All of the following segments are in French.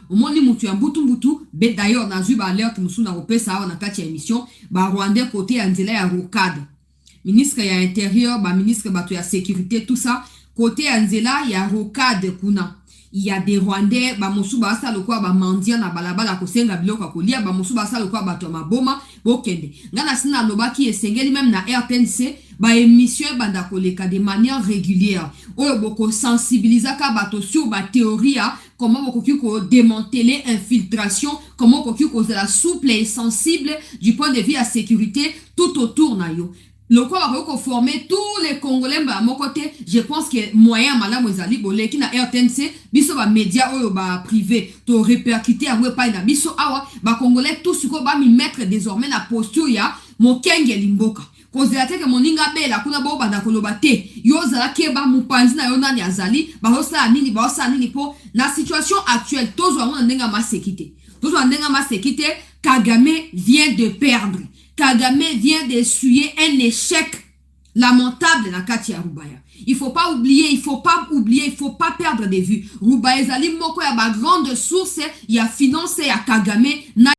au moni mutu ya mbutu d'ailleurs na zui ba alerte musu na opesa na kati ya émission ba Rwandais côté ya nzela ya rocade ministre ya intérieur ba ministre bato ya sécurité tout ça côté ya nzela ya rocade kuna il y a des Rwandais ba musu ba sa lokwa ba mandia na balabala ko senga biloko kolia ba musu ba sa lokwa bato maboma bokende ngana sina lobaki esengeli même na RTNC ba émission banda koleka de manière régulière oyo boko sensibiliser ka bato sur ba théorie comment bokoki ko démanteler infiltration comment bokoki ko la souple et sensible du point de vue à sécurité tout autour na yo le quoi va former tous les Congolais à mon côté je pense que moyen madame ezali boleki na RTNC biso ba média oyo ba privé to répercuter à pas na biso awa ba Congolais tous ko ba mi mettre désormais na posture ya mokenge limboka kozela te ke moninga bela kuna bo banda koloba te yo zala keba mupanzi na yo nani azali ba hosa nini po na situation actuelle tozwa ngona ndenga masekite Kagame vient de perdre. Kagame vient d'essuyer un échec lamentable na kati ya Rubaya. Il faut pas oublier, il faut pas perdre de vue. Rubaya ezali moko ya ba grande source ya finance ya Kagame na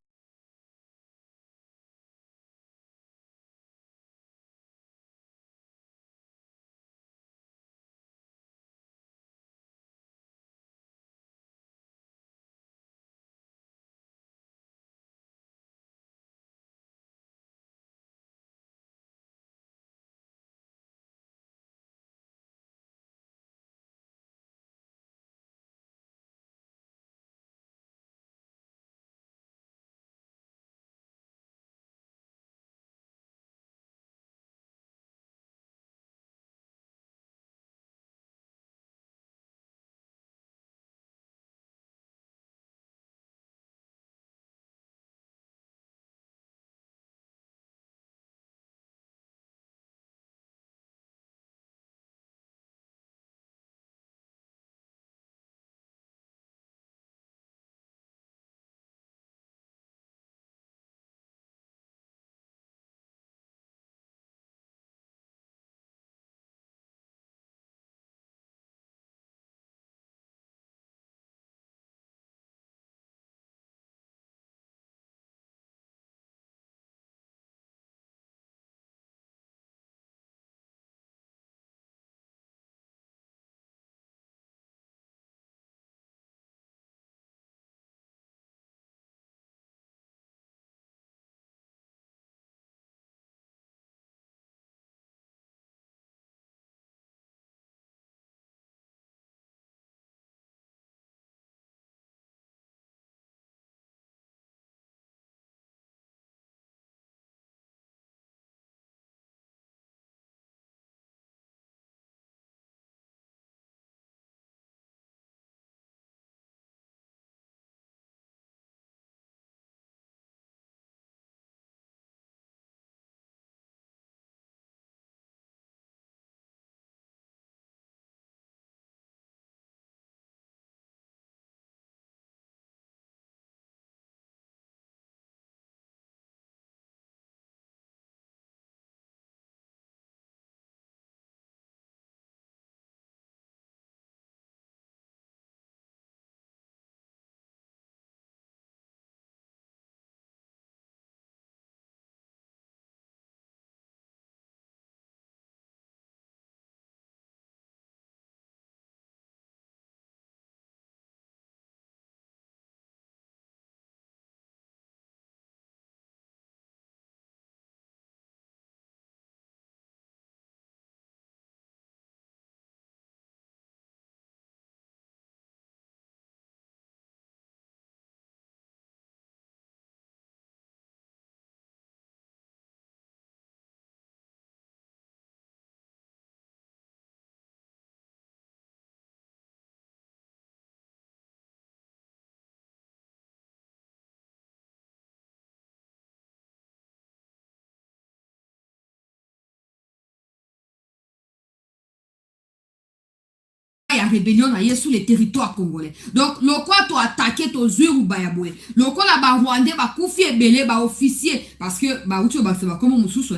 ya rébellion na sous les territoires congolais. Donc le quoi to attaquer to zuru bayaboye. Le quoi la ba Rwandais ba kufi ebele ba officier parce que ba ucho ba seba comme mususu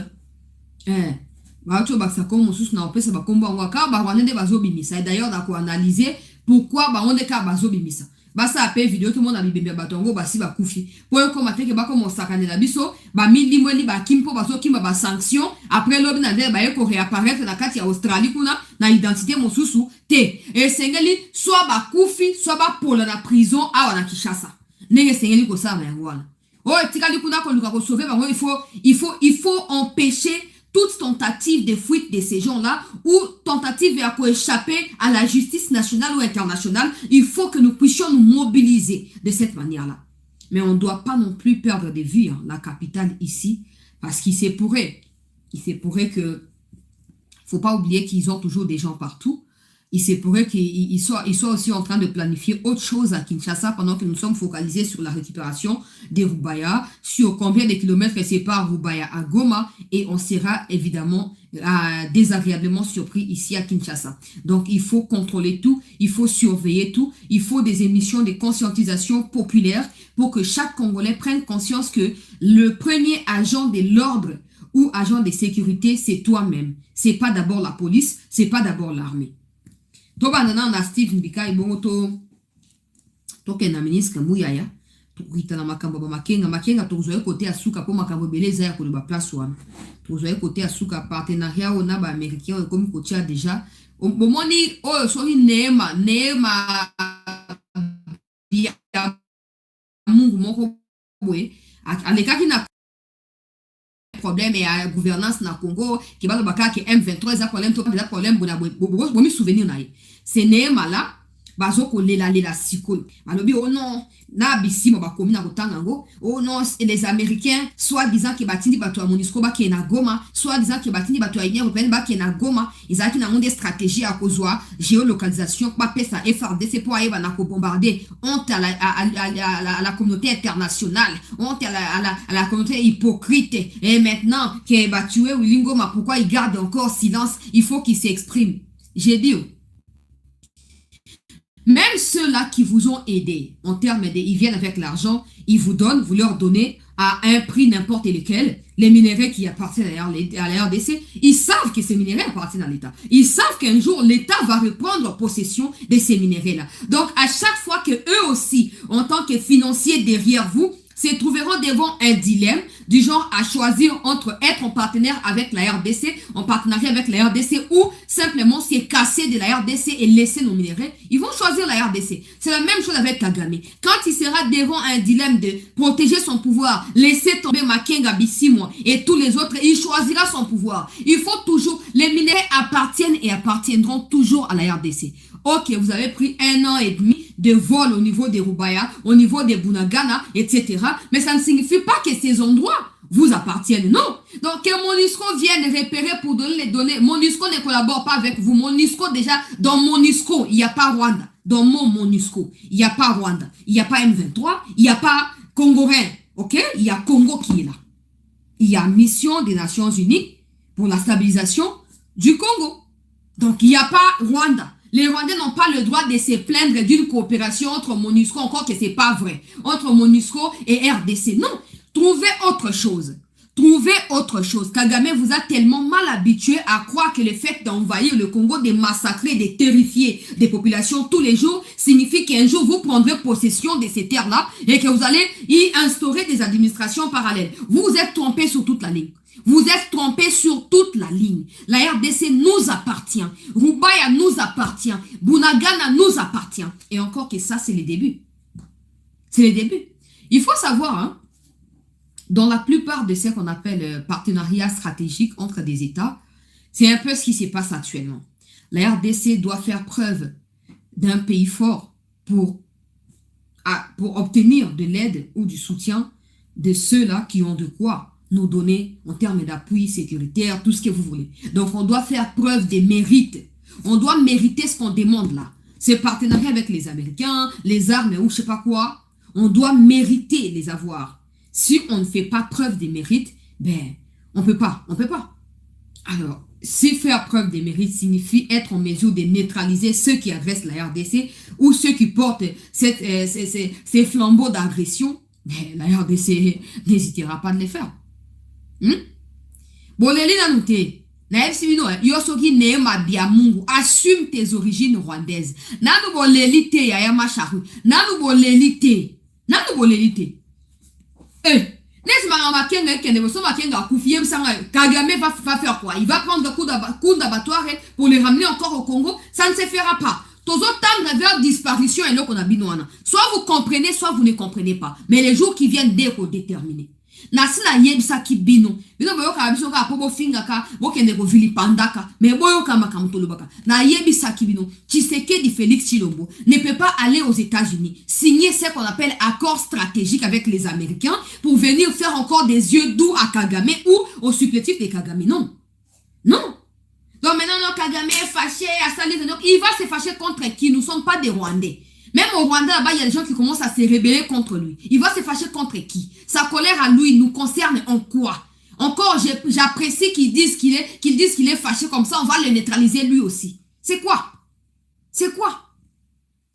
ba ucho ba sa comme mususu na opesa ba kombo ngwa ka ba Rwandais ba zo bimisa. D'ailleurs na ko analyser pourquoi ba on ka ba zo bimisa. basa appel vidéo tout le monde a bibembe batongo basi ba kufi pour comme até que ba comme sakane la biso ba mili mweli ba kimpo baso kimba ba sanction après lobi na de ba ko réapparaître na kati ya Australie kuna na identité mosusu te et sengeli soit ba kufi soit ba pola na prison awa na Kinshasa nenge sengeli ko sa ba ngwana oh tikali kuna ko luka ko sauver ba il faut empêcher toute tentative de fuite de ces gens-là ou tentative à échapper à la justice nationale ou internationale, il faut que nous puissions nous mobiliser de cette manière-là. Mais on ne doit pas non plus perdre de vue la capitale ici, parce qu'il se pourrait que, faut pas oublier qu'ils ont toujours des gens partout. Il se pourrait qu'ils soient aussi en train de planifier autre chose à Kinshasa pendant que nous sommes focalisés sur la récupération des Rubaya, sur combien de kilomètres séparent Rubaya à Goma, et on sera évidemment désagréablement surpris ici à Kinshasa. Donc il faut contrôler tout, il faut surveiller tout, il faut des émissions de conscientisation populaire pour que chaque Congolais prenne conscience que le premier agent de l'ordre ou agent de sécurité, c'est toi-même. C'est pas d'abord la police, c'est pas d'abord l'armée. Toba nana na Steve Mbika ibongo to ke na ministre Muyaya to kuita na makambo ba makenga to zoe côté asuka po makambo beleza ya ko ba place wana to zoe côté asuka partenariat ona ba américain comme coach déjà bomoni o so ni neema bia mungu moko bwe alekaki na problème et à gouvernance na Congo qui va le baka que M23 za problème bona bomi souvenir na c'est neema là bazoko lela siko malobi oh non na bisimo ba komi na kotanga ngo oh non les américains soit disant que batindi bato ya MONUSCO ba ke na Goma soit disant que batindi bato ya Union européenne ba ke na Goma ezaki na monde stratégie à kozwa géolocalisation ba pesa FRDC pour aller na ko bombarder honte à la communauté internationale, honte à la communauté hypocrite. Et maintenant que Batué ou Lingoma, pourquoi il garde encore silence? Il faut qu'il s'exprime. J'ai dit même ceux-là qui vous ont aidé en termes de, ils viennent avec l'argent, ils vous donnent, vous leur donnez à un prix n'importe lequel, les minéraux qui appartiennent à la RDC, ils savent que ces minéraux appartiennent à l'État. Ils savent qu'un jour, l'État va reprendre possession de ces minéraux-là. Donc, à chaque fois que eux aussi, en tant que financiers derrière vous, se trouveront devant un dilemme du genre à choisir entre être en partenaire avec la RDC, en partenariat avec la RDC ou simplement se casser de la RDC et laisser nos minéraux, ils vont choisir la RDC. C'est la même chose avec Kagame. Quand il sera devant un dilemme de protéger son pouvoir, laisser tomber Makenga Bissimo et tous les autres, il choisira son pouvoir. Il faut toujours, les minéraux appartiennent et appartiendront toujours à la RDC. Ok, vous avez pris 1 an et demi de vol au niveau des Rubaya, au niveau des Bunagana, etc. Mais ça ne signifie pas que ces endroits vous appartiennent, non. Donc, que MONUSCO vienne repérer pour donner les données. MONUSCO ne collabore pas avec vous. MONUSCO, déjà, dans MONUSCO, il n'y a pas Rwanda. Dans mon MONUSCO, il n'y a pas Rwanda. Il n'y a pas M23. Il n'y a pas Congolais. Ok? Il y a Congo qui est là. Il y a mission des Nations Unies pour la stabilisation du Congo. Donc, il n'y a pas Rwanda. Les Rwandais n'ont pas le droit de se plaindre d'une coopération entre MONUSCO, encore que c'est pas vrai, entre MONUSCO et RDC. Non, trouvez autre chose. Trouvez autre chose. Kagame vous a tellement mal habitué à croire que le fait d'envahir le Congo, de massacrer, de terrifier des populations tous les jours, signifie qu'un jour vous prendrez possession de ces terres-là et que vous allez y instaurer des administrations parallèles. Vous vous êtes trompé sur toute la ligne. Vous êtes trompés sur toute la ligne. La RDC nous appartient. Rubaya nous appartient. Bunagana nous appartient. Et encore que ça, c'est le début. C'est le début. Il faut savoir, hein, dans la plupart de ce qu'on appelle partenariat stratégique entre des États, c'est un peu ce qui se passe actuellement. La RDC doit faire preuve d'un pays fort pour obtenir de l'aide ou du soutien de ceux-là qui ont de quoi nous donner en termes d'appui sécuritaire, tout ce que vous voulez. Donc, on doit faire preuve de mérite. On doit mériter ce qu'on demande là. C'est partenariat avec les Américains, les armes ou je sais pas quoi. On doit mériter les avoir. Si on ne fait pas preuve de mérite, ben, on peut pas. Alors, si faire preuve de mérite signifie être en mesure de neutraliser ceux qui agressent la RDC ou ceux qui portent ces flambeaux d'agression, ben, la RDC n'hésitera pas de les faire. Boleli na nute Naïf Sibino, Yosoki Neema Biamungu, assume tes origines rwandaises. Nanu bolelite ya Yamacharu. Nanu bolelite. Nanu bolelite. N'est-ce pas Makenga Kende, so Makenga Koufiem Sanga, Kagame va faire quoi? Il va prendre le coup d'abattoir pour les ramener encore au Congo. Ça ne se fera pas. Tous autant vers disparition et là qu'on a binoana. Soit vous comprenez, soit vous ne comprenez pas. Mais les jours qui viennent déterminer. Nasina yebisa ki bino boyoka biso ka po bofinga ka bokende ko vilipandaka mais boyoka makamtolo baka na yebisa ki bino Tshisekedi Félix Tshilombo ne peut pas aller aux États-Unis signer ce qu'on appelle accord stratégique avec les Américains pour venir faire encore des yeux doux à Kagame ou au supplétif de Kagame. Non. Donc maintenant Kagame est fâché il va se fâcher contre qui? Nous ne sommes pas des Rwandais. Même au Rwanda, là-bas, il y a des gens qui commencent à se rébeller contre lui. Il va se fâcher contre qui? Sa colère à lui nous concerne en quoi? Encore, j'apprécie qu'ils disent qu'il est fâché comme ça, on va le neutraliser lui aussi. C'est quoi?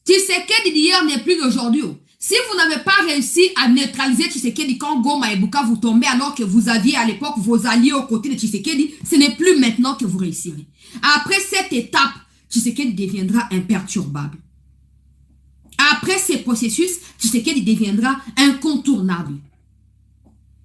Tshisekedi d'hier n'est plus d'aujourd'hui. Si vous n'avez pas réussi à neutraliser Tshisekedi quand Goma et Buka vous tombez alors que vous aviez à l'époque vos alliés aux côtés de Tshisekedi, ce n'est plus maintenant que vous réussirez. Après cette étape, Tshisekedi deviendra imperturbable. Après ces processus, Tshisekedi deviendra incontournable.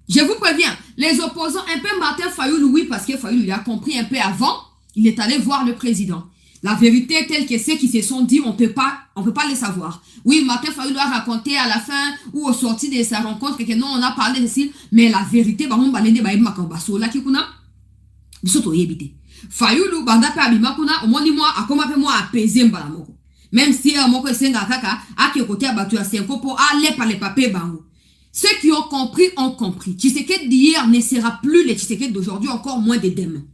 Je vous préviens, les opposants, un peu Martin Fayulu, oui, parce que Fayulu a compris un peu avant, il est allé voir le président. La vérité est telle que ceux qui se sont dit, on peut pas les savoir. Oui, Martin Fayulu a raconté à la fin ou au sorti de sa rencontre que non, on a parlé de ça, mais la vérité, Fayulu, banda pe abimakuna, au moins moi, a comme moi apaiser mbalamoko. Même si moko esenga kaka ake kote abatu ya senko pour aller par les papiers bango. Ceux qui ont compris ont compris. Tshisekedi d'hier ne sera plus le Tshisekedi d'aujourd'hui, encore moins de demain.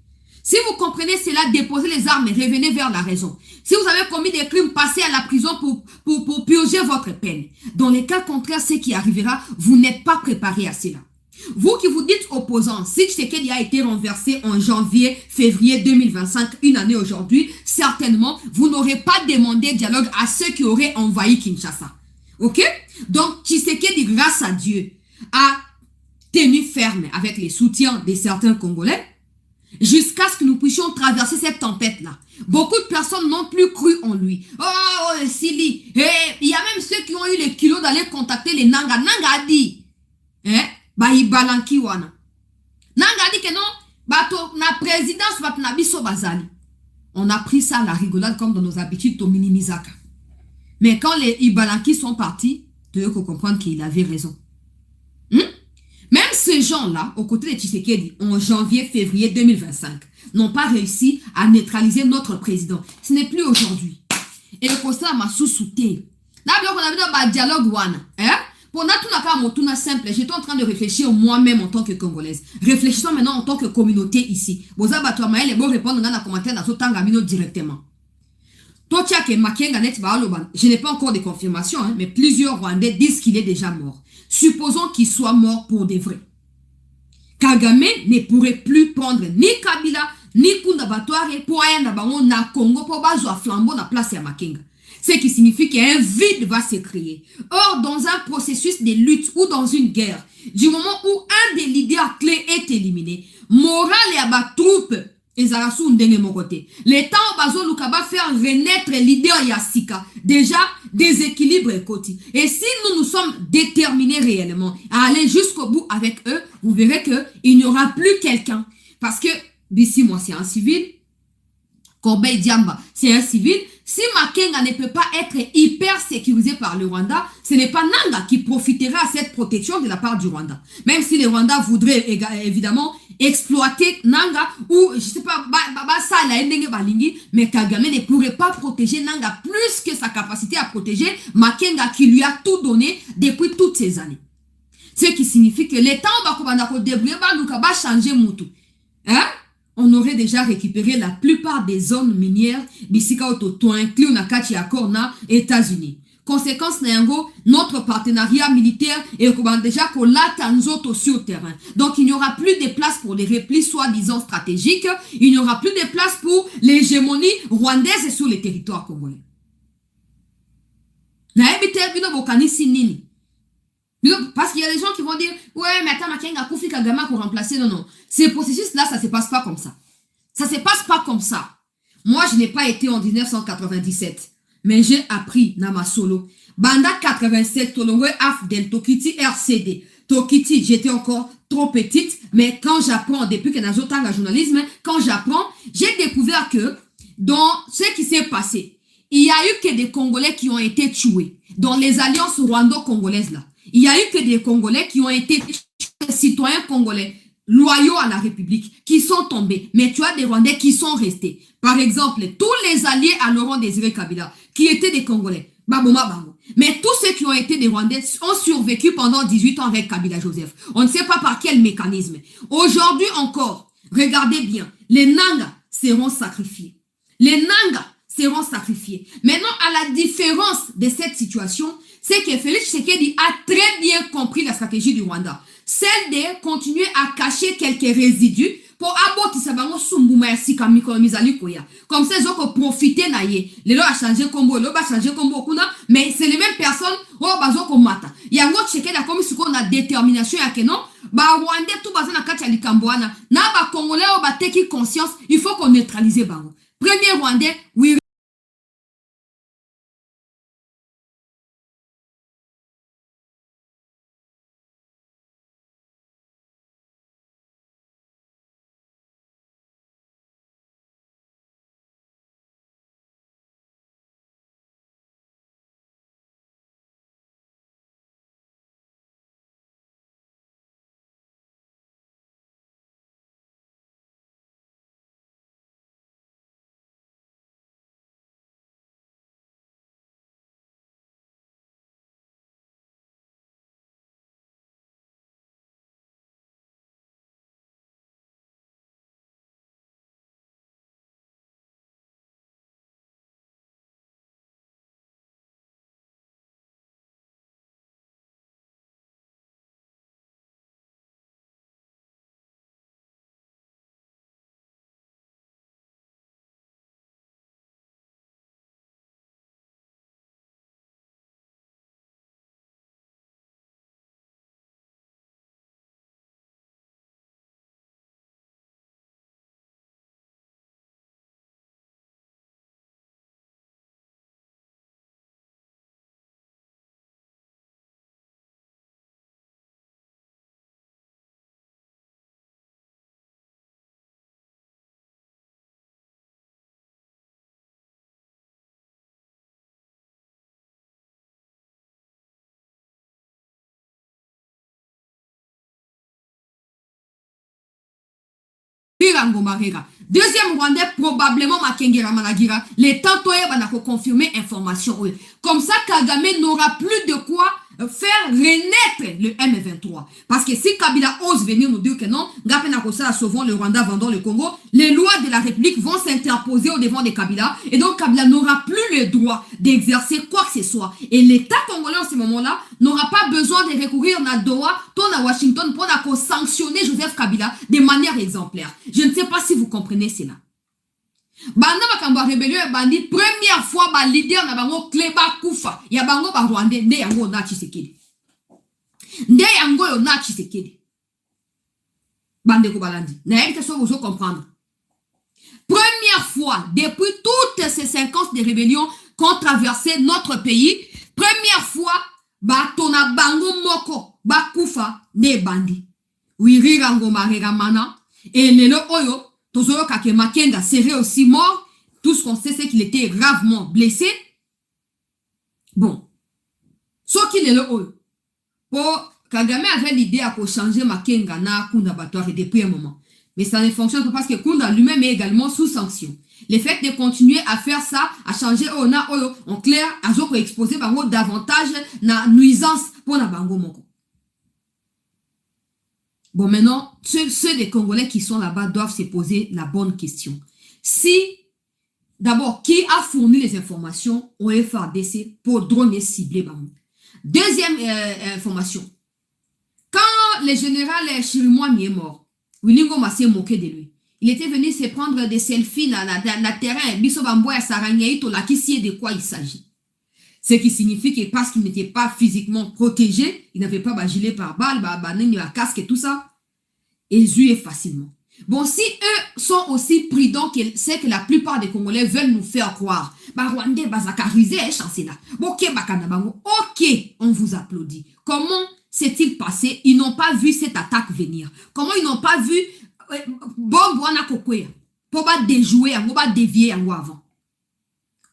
Si vous comprenez cela, déposez les armes et revenez vers la raison. Si vous avez commis des crimes, passez à la prison pour purger votre peine. Dans les cas contraires, ce qui arrivera, vous n'êtes pas préparé à cela. Vous qui vous dites opposants, si Tshisekedi a été renversé en janvier, février 2025, une année aujourd'hui, certainement, vous n'aurez pas demandé dialogue à ceux qui auraient envahi Kinshasa. Ok? Donc, Tshisekedi, grâce à Dieu, a tenu ferme avec les soutiens de certains Congolais jusqu'à ce que nous puissions traverser cette tempête-là. Beaucoup de personnes n'ont plus cru en lui. Oh, Sili. Il y a même ceux qui ont eu les kilos d'aller contacter les Nanga. Nanga a dit, balanki wana. Nanga dit que non, bato na présidence bat na biso bazali. On a pris ça à la rigolade comme dans nos habitudes to minimizaka. Mais quand les Ibalanki sont partis, tu veux comprendre qu'il avait raison. Même ces gens-là, aux côtés de Tshisekedi, en janvier, février 2025, n'ont pas réussi à neutraliser notre président. Ce n'est plus aujourd'hui. Et le constat m'a sous-souté. Là, on a vu un dialogue wana. Pour Natuna simple, j'étais en train de réfléchir moi-même en tant que Congolaise. Réfléchissons maintenant en tant que communauté ici. Répondre dans les commentaires directement. Je n'ai pas encore de confirmation, mais plusieurs Rwandais disent qu'il est déjà mort. Supposons qu'il soit mort pour de vrai. Kagame ne pourrait plus prendre ni Kabila, ni Kunda Batware pour aller na Congo pour bazwa flambeau na place ya Makenga. Ce qui signifie qu'un vide va se créer. Or, dans un processus de lutte ou dans une guerre, du moment où un des leaders clés est éliminé, moral et abat troupe, l'État où Bazo Lukaba faire renaître leader Yassika, déjà déséquilibre et côté. Et si nous sommes déterminés réellement à aller jusqu'au bout avec eux, vous verrez qu'il n'y aura plus quelqu'un. Parce que, Bissi, moi, c'est un civil. Corbeil Diamba, c'est un civil. Si Makenga ne peut pas être hyper sécurisé par le Rwanda, ce n'est pas Nanga qui profitera à cette protection de la part du Rwanda. Même si le Rwanda voudrait évidemment exploiter Nanga ou, je sais pas, mais Kagame ne pourrait pas protéger Nanga plus que sa capacité à protéger Makenga qui lui a tout donné depuis toutes ces années. Ce qui signifie que l'État va changer Moutou. On aurait déjà récupéré la plupart des zones minières bisika ototo inclus na kati ya Korna États-Unis. Conséquence Nango, notre partenariat militaire est déjà qu'on l'attend aussi au terrain. Donc il n'y aura plus de place pour les replis soi-disant stratégiques, il n'y aura plus de place pour l'hégémonie rwandaise sur les territoires congolais. Parce qu'il y a des gens qui vont dire ouais mais attends Makenga Koufi Kagame pour remplacer. Non. Ces processus là ça se passe pas comme ça. Ça ne se passe pas comme ça. Moi, je n'ai pas été en 1997, mais j'ai appris Nama Solo. Banda 87, Tolongo Afdel, Tokiti RCD. Tokiti, j'étais encore trop petite, mais quand j'apprends, depuis que j'ai autant de journalisme, quand j'apprends, j'ai découvert que dans ce qui s'est passé, il n'y a eu que des Congolais qui ont été tués dans les alliances rwando-congolaises là. Il n'y a eu que des Congolais qui ont été citoyens congolais loyaux à la République qui sont tombés. Mais tu as des Rwandais qui sont restés. Par exemple, tous les alliés à Laurent Désiré Kabila qui étaient des Congolais. Baboma Bango. Mais tous ceux qui ont été des Rwandais ont survécu pendant 18 ans avec Kabila Joseph. On ne sait pas par quel mécanisme. Aujourd'hui encore, regardez bien, les Nangas seront sacrifiés. Les Nangas seront sacrifiés. Maintenant, à la différence de cette situation, c'est que Félix Tshisekedi a très bien compris la stratégie du Rwanda. Celle de continuer à cacher quelques résidus pour abotisa bango sumbuma ya sika mikolo mizali koya. Comme ça, ils ont profité na ye. Les gens ont changé combo, les gens ont changé combo kuna, mais c'est les mêmes personnes oh bazo ko mata. Yango Tshisekedi a comme si on a détermination ya que non, ba Rwandais tout baza na kati ya likamboana, na ba Congolais o ba teki conscience, il faut qu'on neutralise bango. Premier Rwandais, oui. Deuxième Rwandais, probablement Makengera Malagira. Les tantoye banako confirmer information. Comme ça, Kagame n'aura plus de quoi faire renaître le M23. Parce que si Kabila ose venir nous dire que non, Ngapenakosa sauvons le Rwanda, vendons le Congo, les lois de la République vont s'interposer au devant de Kabila. Et donc Kabila n'aura plus le droit d'exercer quoi que ce soit. Et l'État congolais en ce moment-là n'aura pas besoin de recourir à Doha, à Washington pour sanctionner Joseph Kabila de manière exemplaire. Je ne sais pas si vous comprenez cela. Banda bakamba rébellion bandi première fois ba leader na bango Kleba Kufa ya bango ba Rwandais nde yango na Tshisekedi. Nde yango yo na Tshisekedi. Bande ko balandi. Na yeke so vous comprendre. Première fois depuis toutes ces séquences de rébellions qu'ont traversé notre pays, première fois ba tona bango moko ba Kufa ne bandi. Wiri rango maregamana et lelo oyo Tozoro Kake Makenga serait aussi mort. Tout ce qu'on sait, c'est qu'il était gravement blessé. Bon. Ce qu'il est là, pour Kagame avait l'idée à changer Makenga na Kunda Batouare depuis un moment. Mais ça ne fonctionne pas parce que Kunda lui-même est également sous sanction. Le fait de continuer à faire ça, à changer en clair, à exposer davantage na nuisance pour la bango moko. Bon, maintenant, ceux des Congolais qui sont là-bas doivent se poser la bonne question. Si, d'abord, qui a fourni les informations au FARDC pour droner cibler Bamou? Deuxième information. Quand le général Chirimwami est mort, Wilingo m'a s'est moqué de lui. Il était venu se prendre des selfies dans le terrain. Biso Bamboya Saranyaïto, là, qui sait de quoi il s'agit. Ce qui signifie que parce qu'il n'était pas physiquement protégé, il n'avait pas gilet par balle, casque et tout ça, et joué facilement. Bon, si eux sont aussi prudents que c'est que la plupart des Congolais veulent nous faire croire, bah Rwandais, bah Zakarisé, chancé là. Ok, ok, on vous applaudit. Comment s'est-il passé? Ils n'ont pas vu cette attaque venir. Comment ils n'ont pas vu bon Bwana Kokwea pour pas déjouer, pour pas dévier avant.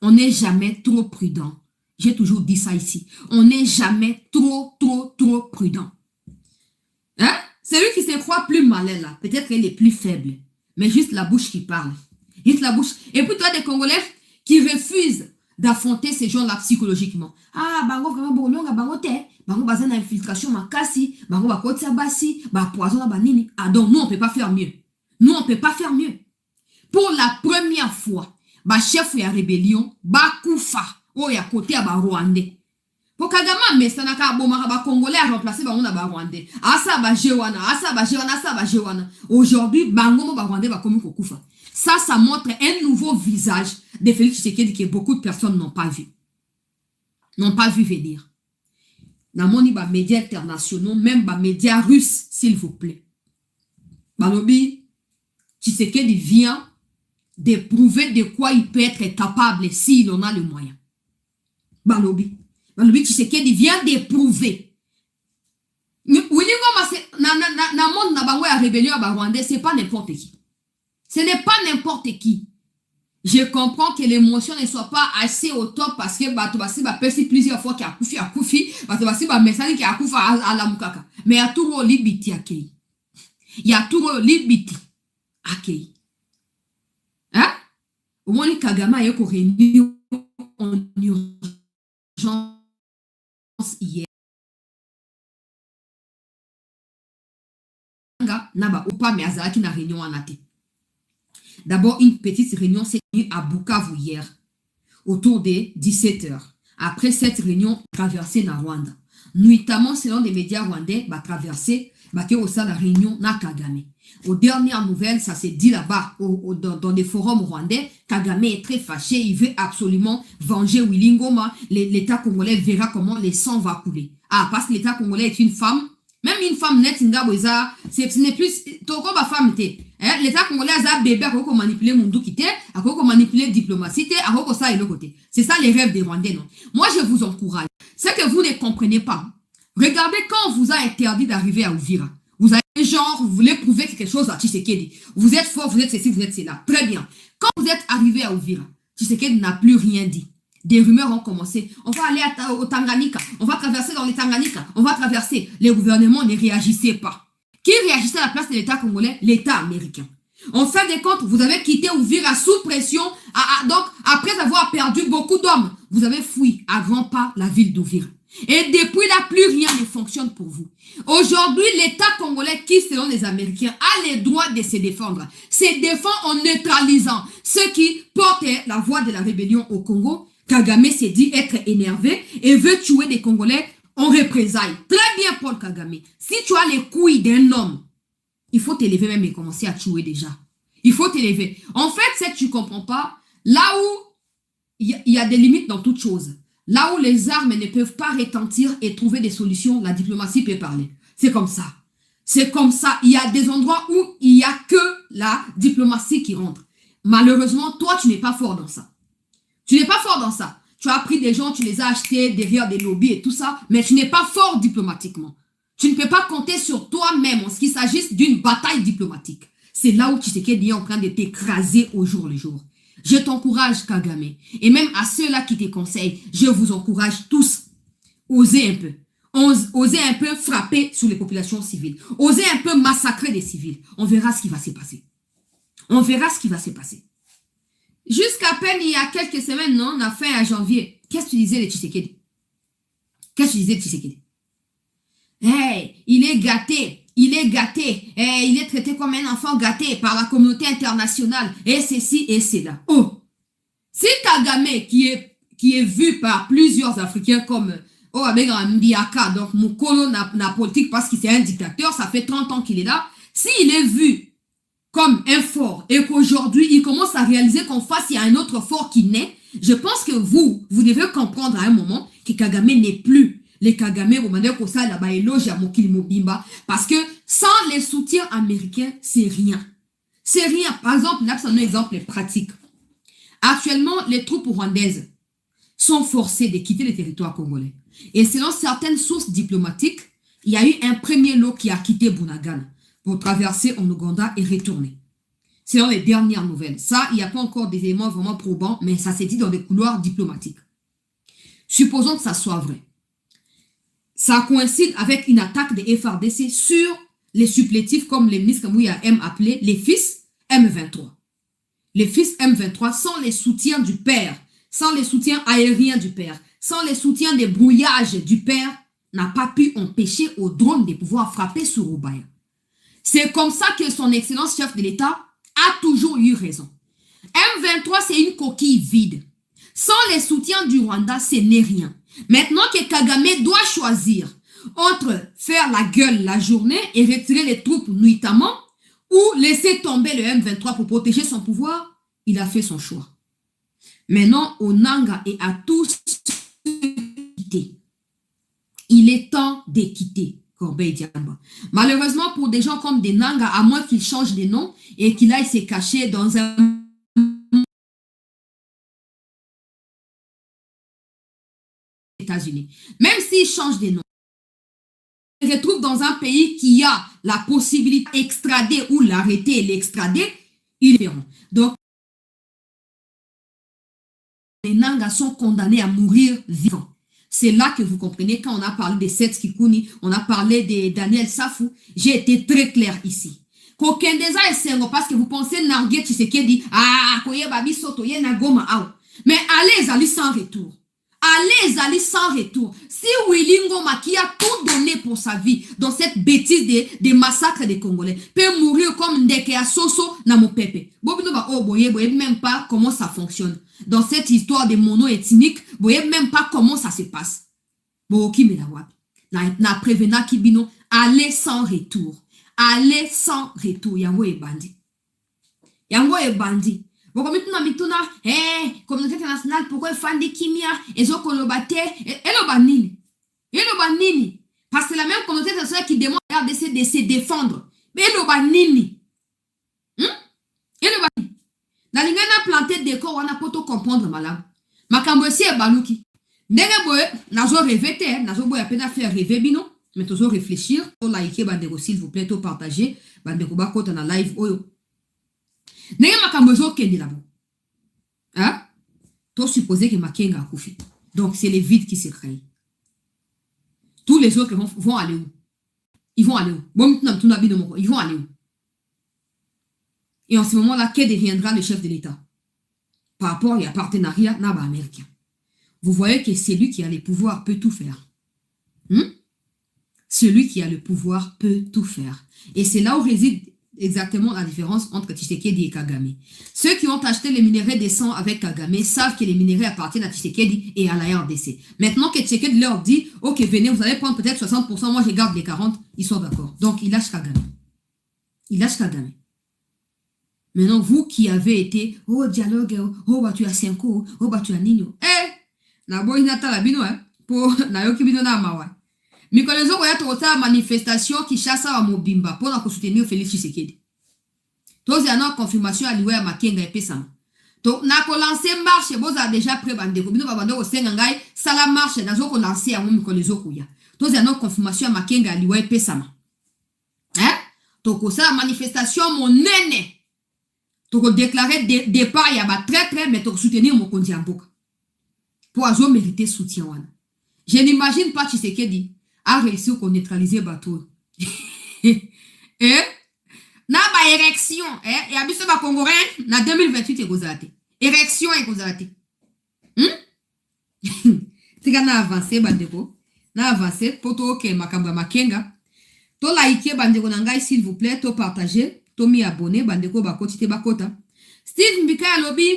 On n'est jamais trop prudent. J'ai toujours dit ça ici. On n'est jamais trop prudent. Hein? Celui qui se croit plus malin là, peut-être qu'il est plus faible. Mais juste la bouche qui parle. Juste la bouche. Et puis toi, des Congolais qui refusent d'affronter ces gens-là psychologiquement. Ah, bango vraiment bolonga bango te, bango bazana infiltration makasi, bango bakotsa basi, ba poison na banini. Ah donc nous on peut pas faire mieux. Nous on peut pas faire mieux. Pour la première fois, ba chef ya rébellion, ba kufa, o ya côté à ba Rwandais. Pour Kagame, mais ça n'a qu'à bomber ba Congolais à remplacer ba ba Rwandais. Asa ba Jewana, asa ba Jewana, asa ba Jewana. Aujourd'hui, bango ba Rwandais ba komi kokufa. Ça montre un nouveau visage de Félix Tshisekedi que beaucoup de personnes n'ont pas vu. N'ont pas vu venir. Dans mon médias internationaux, même les médias russes, s'il vous plaît. Balobi, Tshisekedi vient de prouver de quoi il peut être capable s'il en a le moyen. Balobi Tshisekedi vient de prouver. Na monde na bango ya rébellion à Rwandais, c'est pas n'importe qui. Ce n'est pas n'importe qui. Je comprends que l'émotion ne soit pas assez au top parce que Batobasi va passer plusieurs fois qu'il a koufi, Batobasi va message qui a koufi à la mukaka. Mais il y a tout le libiti à Kei. Il y a tout le libiti à Kei. Hein? Au moins, les Kagame a eu qu'on réunit en urgence hier. Naba opa mais azaki na réunion en athée. D'abord, une petite réunion s'est tenue à Bukavu hier, autour des 17h. Après cette réunion, traversée dans Rwanda. Notamment, selon les médias rwandais, traversée, au sein de la réunion na Kagame. Aux dernières nouvelles, ça s'est dit là-bas, dans des forums rwandais, Kagame est très fâché, il veut absolument venger Willy Ngoma. L'État congolais verra comment le sang va couler. Ah, parce que l'État congolais est une femme, même une femme nette, ce n'est plus, toko ba femme té. L'État congolais a bébé, à quoi manipuler Mundu Kité, à quoi manipuler diplomatie, à quoi ça et le côté. C'est ça les rêves des Rwandais, non? Moi, je vous encourage. C'est que vous ne comprenez pas. Regardez quand on vous a interdit d'arriver à Uvira. Vous avez genre, vous voulez prouver quelque chose à Tshisekedi. Vous êtes fort, vous êtes ceci, vous êtes cela. Très bien. Quand vous êtes arrivé à Uvira, Tshisekedi n'a plus rien dit. Des rumeurs ont commencé. On va aller au Tanganyika. On va traverser dans les Tanganyika. On va traverser. Les gouvernements ne réagissaient pas. Qui réagissait à la place de l'État congolais? L'État américain. En fin de compte, vous avez quitté Uvira sous pression. Donc, après avoir perdu beaucoup d'hommes, vous avez fui à grands pas la ville d'Uvira. Et depuis là, plus rien ne fonctionne pour vous. Aujourd'hui, l'État congolais qui, selon les Américains, a le droit de se défendre. Se défend en neutralisant ceux qui portent la voix de la rébellion au Congo. Kagame s'est dit être énervé et veut tuer des Congolais en représailles. Très bien, Paul Kagame. Si tu as les couilles d'un homme, il faut t'élever même et commencer à tuer déjà. Il faut t'élever. En fait, c'est que tu ne comprends pas, là où il y a des limites dans toute chose, là où les armes ne peuvent pas retentir et trouver des solutions, la diplomatie peut parler. C'est comme ça. C'est comme ça. Il y a des endroits où il n'y a que la diplomatie qui rentre. Malheureusement, toi, tu n'es pas fort dans ça. Tu n'es pas fort dans ça. Tu as pris des gens, tu les as achetés derrière des lobbies et tout ça, mais tu n'es pas fort diplomatiquement. Tu ne peux pas compter sur toi-même en ce qui s'agisse d'une bataille diplomatique. C'est là où Tshisekedi est en train de t'écraser au jour le jour. Je t'encourage, Kagame. Et même à ceux-là qui te conseillent, je vous encourage tous. Osez un peu. Osez un peu frapper sur les populations civiles. Osez un peu massacrer des civils. On verra ce qui va se passer. On verra ce qui va se passer. Jusqu'à peine il y a quelques semaines, non, on a fait en janvier. Qu'est-ce que tu disais de Tshisekedi? Qu'est-ce que tu disais de Tshisekedi? Hey, il est gâté. Il est gâté. Hey, il est traité comme un enfant gâté par la communauté internationale. Et ceci et cela. Oh! Si Kagame, qui est vu par plusieurs Africains comme avec un Mbiaka, donc Mukolo na politique parce qu'il est un dictateur, ça fait 30 ans qu'il est là. S'il est vu comme un fort et qu'aujourd'hui, il commence à réaliser qu'en face, il y a un autre fort qui naît, je pense que vous devez comprendre à un moment que Kagame n'est plus les Kagame, vous m'avez dit que ça, là-bas, éloge à Mokili Mobimba, parce que sans les soutiens américains, c'est rien. C'est rien. Par exemple, là, c'est un exemple pratique. Actuellement, les troupes rwandaises sont forcées de quitter le territoire congolais. Et selon certaines sources diplomatiques, il y a eu un premier lot qui a quitté Bunagana pour traverser en Ouganda et retourner. Selon les dernières nouvelles. Ça, il n'y a pas encore des éléments vraiment probants, mais ça s'est dit dans des couloirs diplomatiques. Supposons que ça soit vrai. Ça coïncide avec une attaque des FARDC sur les supplétifs, comme les ministres Mouya aiment appeler les fils M23. Les fils M23 sans les soutiens du père, sans les soutiens aériens du père, sans les soutiens des brouillages du père, n'a pas pu empêcher aux drones de pouvoir frapper sur Obaya. C'est comme ça que son excellence chef de l'État a toujours eu raison. M23, c'est une coquille vide. Sans les soutiens du Rwanda, ce n'est rien. Maintenant que Kagame doit choisir entre faire la gueule la journée et retirer les troupes nuitamment ou laisser tomber le M23 pour protéger son pouvoir, il a fait son choix. Maintenant, au Nanga et à tous quitter. Il est temps de quitter Corbeil Diamba. Malheureusement, pour des gens comme des Nanga, à moins qu'ils changent de nom et qu'il aille se cacher dans un États-Unis. Même s'ils changent de nom, ils se retrouvent dans un pays qui a la possibilité d'extrader ou l'arrêter et l'extrader, ils verront. Donc, les Nangas sont condamnés à mourir vivants. C'est là que vous comprenez, quand on a parlé de Seth Kikuni, on a parlé de Daniel Safou, j'ai été très clair ici. Qu'aucun des uns est single parce que vous pensez Narguet Tshisekedi, koye babi soto ye na goma ao. Mais allez, allez sans retour. Allez, allez sans retour. Si Willy Ngoma, qui a tout donné pour sa vie dans cette bêtise des massacres des Congolais, peut mourir comme Ndeke à Soso na Mopepe. Vous voyez même pas comment ça fonctionne. Dans cette histoire de mono-ethnique, vous voyez même pas comment ça se passe. Na prévenant Kibino, allez sans retour. Allez sans retour. Yango e bandi. Yango e bandi. Communauté internationale, pourquoi Fandi Kimia, Ezokolobate, Elobanini. Elobanini. Parce que c'est la même communauté internationale qui demande à RDC de se défendre. Mais Elobanini. Elobanini. La ligne a planté des corps, on a pas tout comprendre, madame. Makambosi et Balouki. Ndenge boye, nazo rêver, nazo boye à peine à faire rêver, bino. Mais toujours réfléchir. Pour liker, bandeko, s'il vous plaît, tout partager. Bandeko, bakota na live, oyo. N'est-ce pas que là-bas? Hein? Tu supposé que Makenga a couffé. Donc, c'est les vides qui se créent. Tous les autres vont aller où? Ils vont aller où? Ils vont aller où? Et en ce moment-là, que deviendra le chef de l'État? Par rapport à partenariat américain. Vous voyez que celui qui a le pouvoir peut tout faire. Celui qui a le pouvoir peut tout faire. Et c'est là où réside exactement la différence entre Tshisekedi et Kagame. Ceux qui ont acheté les minéraux des sangs avec Kagame savent que les minéraux appartiennent à Tshisekedi et à la RDC. Maintenant que Tshisekedi leur dit, ok, venez, vous allez prendre peut-être 60%, moi je garde les 40%, ils sont d'accord. Donc, il lâche Kagame. Il lâche Kagame. Maintenant, vous qui avez été, oh, dialogue, oh, bah tu as 5 ans, oh, bah tu as Nino. Na boy nata la bino, pour na yoki bino na mawa. Mikolezo koya tota manifestation qui chasse à Mobimba pour soutenir Félix Tshisekedi. Tozi a confirmation à l'Iwe à Makenga et Pesama. Donc, na ko lancer marche, boza a déjà pré bandeko bino babando ko sengangai sala marche na zo ko lancer à Mikolezo koya. Tozi a confirmation à Makenga à l'Iwe et Pesama. Toko sala manifestation mon nene. Toko déclarer départ ya ba très mais toko soutenir mon konzi amboka. Pour azo mériter soutien wana. Je n'imagine pas Tshisekedi a réussi à neutraliser bateau. Na ba érection, et abiso ba congolais na 2028 ekozate. Érection ekozate. Tika na avancer bandeko. Na avancer poto ke makambo Makenga. To like bandeko na ngai s'il vous plaît, to partager, to mi abonner bandeko ba kotite bakota. Steve Mbika lobby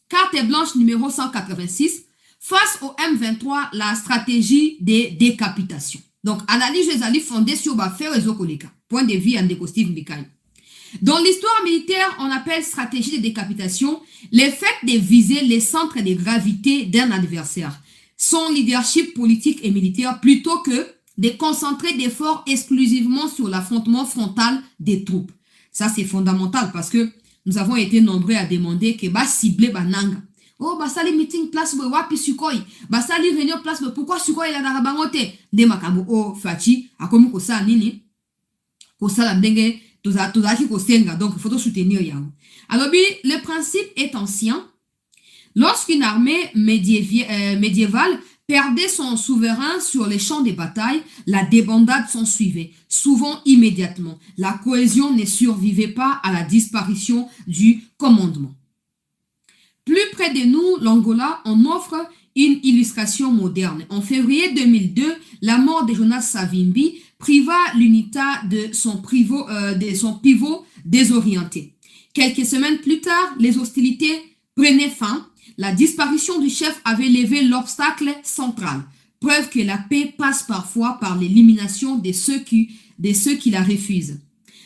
carte blanche numéro 186 face au M23 la stratégie de décapitation. Donc, analyse les alliés fondée sur Bafé et Zokoleka. Point de vue Andeko Steve Mbikaï. Dans l'histoire militaire, on appelle stratégie de décapitation le fait de viser les centres de gravité d'un adversaire, son leadership politique et militaire, plutôt que de concentrer d'efforts exclusivement sur l'affrontement frontal des troupes. Ça, c'est fondamental parce que nous avons été nombreux à demander que bah cibler bananga. Oh, bah sali meeting place bo wapi sukoi. Bah sali réunion place bo pourquoi sukoi la narabangote. De makambo oh fachi akomi kosa nini. Kosa la ndenge tozaki kosenga donc il faut soutenir yango. Alors le principe est ancien. Lorsqu'une armée médiévale perdait son souverain sur les champs de bataille, la débandade s'en suivait, souvent immédiatement. La cohésion ne survivait pas à la disparition du commandement. Plus près de nous, l'Angola en offre une illustration moderne. En février 2002, la mort de Jonas Savimbi priva l'UNITA de son pivot désorienté. Quelques semaines plus tard, les hostilités prenaient fin. La disparition du chef avait levé l'obstacle central. Preuve que la paix passe parfois par l'élimination de ceux qui la refusent.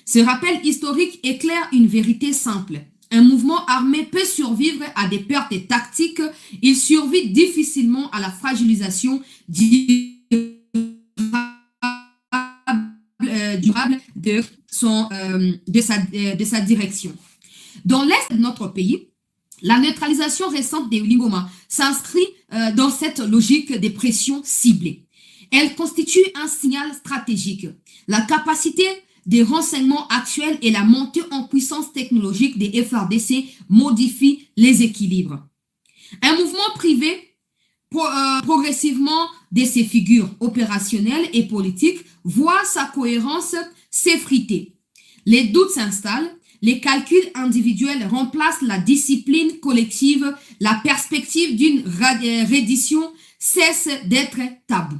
Ce rappel historique éclaire une vérité simple. Un mouvement armé peut survivre à des pertes tactiques. Il survit difficilement à la fragilisation durable de sa direction. Dans l'est de notre pays, la neutralisation récente des Lingoma s'inscrit dans cette logique de pression ciblée. Elle constitue un signal stratégique. La capacité des renseignements actuels et la montée en puissance technologique des FRDC modifient les équilibres. Un mouvement privé progressivement de ses figures opérationnelles et politiques voit sa cohérence s'effriter. Les doutes s'installent. Les calculs individuels remplacent la discipline collective. La perspective d'une reddition cesse d'être tabou.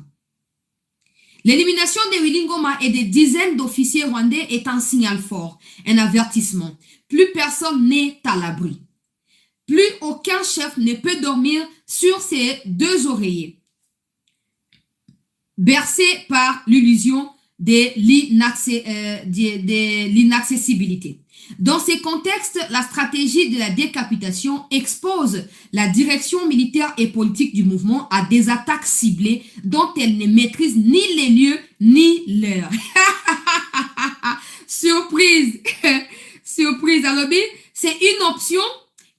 L'élimination de Willy Ngoma et des dizaines d'officiers rwandais est un signal fort, un avertissement. Plus personne n'est à l'abri. Plus aucun chef ne peut dormir sur ses deux oreillers, bercé par l'illusion de l'inaccessibilité. Dans ces contextes, la stratégie de la décapitation expose la direction militaire et politique du mouvement à des attaques ciblées dont elle ne maîtrise ni les lieux ni l'heure. Surprise! Surprise! Alors, c'est une option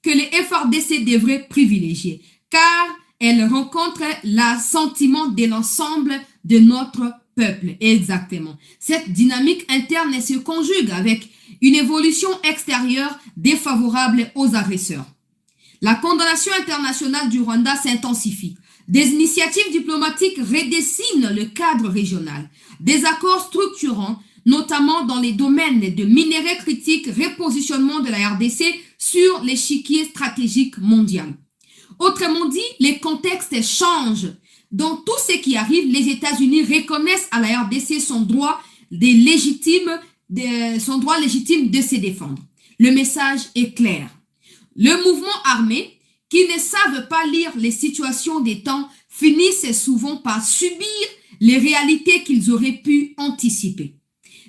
que les FRDC devraient privilégier car elle rencontre l'assentiment de l'ensemble de notre peuple. Exactement. Cette dynamique interne se conjugue avec une évolution extérieure défavorable aux agresseurs. La condamnation internationale du Rwanda s'intensifie. Des initiatives diplomatiques redessinent le cadre régional. Des accords structurants, notamment dans les domaines de minerais critiques, repositionnement de la RDC sur l'échiquier stratégique mondial. Autrement dit, les contextes changent. Dans tout ce qui arrive, les États-Unis reconnaissent à la RDC son droit légitime de se défendre. Le message est clair. Le mouvement armé, qui ne savent pas lire les situations des temps, finissent souvent par subir les réalités qu'ils auraient pu anticiper.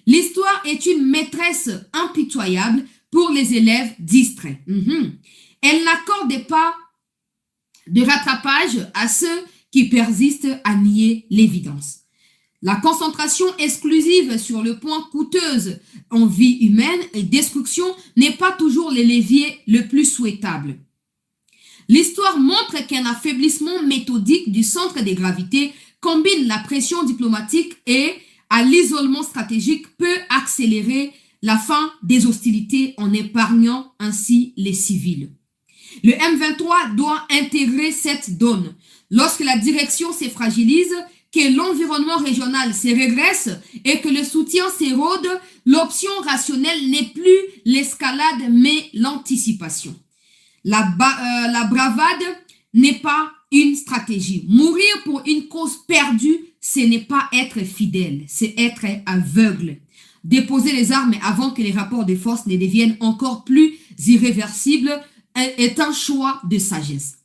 L'histoire est une maîtresse impitoyable pour les élèves distraits. Elle n'accorde pas de rattrapage à ceux qui persistent à nier l'évidence. La concentration exclusive sur le point coûteuse en vie humaine et destruction n'est pas toujours le levier le plus souhaitable. L'histoire montre qu'un affaiblissement méthodique du centre de gravité combine la pression diplomatique et à l'isolement stratégique peut accélérer la fin des hostilités en épargnant ainsi les civils. Le M23 doit intégrer cette donne. Lorsque la direction se fragilise, que l'environnement régional se régresse et que le soutien s'érode, l'option rationnelle n'est plus l'escalade mais l'anticipation. La bravade n'est pas une stratégie. Mourir pour une cause perdue, ce n'est pas être fidèle, c'est être aveugle. Déposer les armes avant que les rapports de force ne deviennent encore plus irréversibles est un choix de sagesse.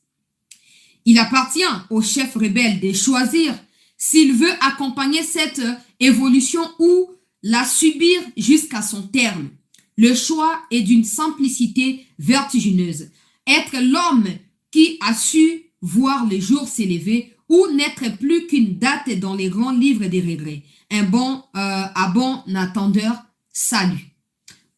Il appartient au chef rebelle de choisir s'il veut accompagner cette évolution ou la subir jusqu'à son terme. Le choix est d'une simplicité vertigineuse. Être l'homme qui a su voir le jour s'élever ou n'être plus qu'une date dans les grands livres des regrets. À bon attendeur, salut.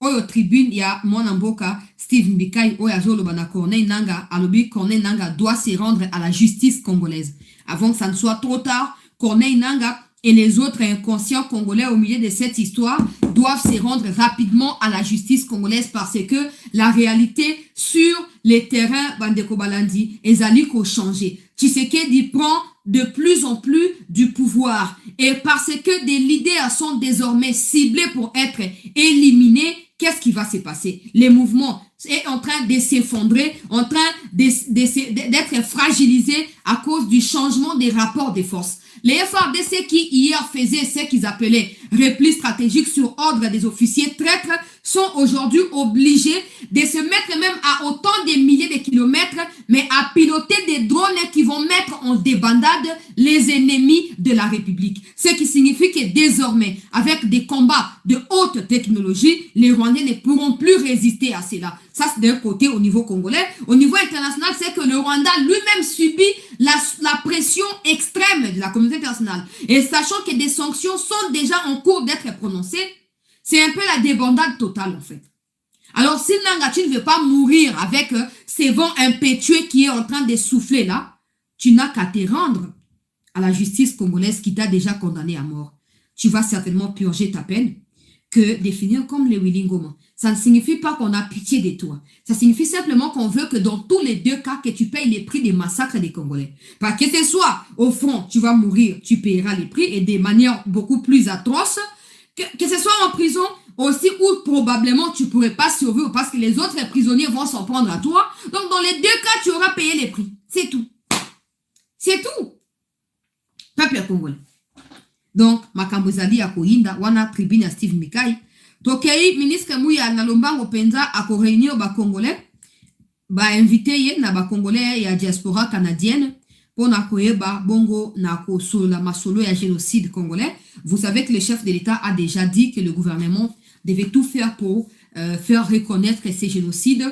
oyo tribune ya mwana mboka Steve Mbikai oyo azoloba na Corneille Nangaa alobi Corneille Nangaa doit se rendre à la justice congolaise. Avant que ça ne soit trop tard, Corneille Nangaa et les autres inconscients congolais au milieu de cette histoire doivent se rendre rapidement à la justice congolaise parce que la réalité sur les terrains Bandeko Balandi ezali ko changer. Tshisekedi prend de plus en plus du pouvoir et parce que des leaders sont désormais ciblés pour être éliminés, qu'est-ce qui va se passer? Les mouvements sont en train de s'effondrer, en train d'être fragilisés à cause du changement des rapports de force. Les FARDC qui hier faisaient ce qu'ils appelaient repli stratégique sur ordre des officiers traîtres sont aujourd'hui obligés de se mettre même à autant de milliers de kilomètres, mais à piloter des drones qui vont mettre en débandade les ennemis de la République. Ce qui signifie que désormais, avec des combats de haute technologie, les Rwandais ne pourront plus résister à cela. Ça, c'est d'un côté au niveau congolais. Au niveau international, c'est que le Rwanda lui-même subit la pression extrême de la communauté internationale. Et sachant que des sanctions sont déjà en cours d'être prononcées, c'est un peu la débandade totale en fait. Alors si Nangaa, tu ne veux pas mourir avec ces vents impétueux qui est en train de souffler là, tu n'as qu'à te rendre à la justice congolaise qui t'a déjà condamné à mort. Tu vas certainement purger ta peine que de finir comme les Willy Ngoma. Ça ne signifie pas qu'on a pitié de toi. Ça signifie simplement qu'on veut que dans tous les deux cas, que tu payes les prix des massacres des Congolais. Parce que ce soit au front, tu vas mourir, tu payeras les prix et de manière beaucoup plus atroce. Que ce soit en prison aussi où probablement tu ne pourrais pas survivre parce que les autres prisonniers vont s'en prendre à toi. Donc dans les deux cas, tu auras payé les prix. C'est tout. C'est tout. Peuple congolais. Donc, makambo ezali ya koyinda wana tribune ya Steve Mbikai. Tokei ministre Muya na lombango penza ako réunir ba congolais, ba invité ye na ba congolais ya diaspora canadienne pour na koyeba bongo na ko solo masolo ya génocide congolais. Vous savez que le chef de l'État a déjà dit que le gouvernement devait tout faire pour faire reconnaître ces génocides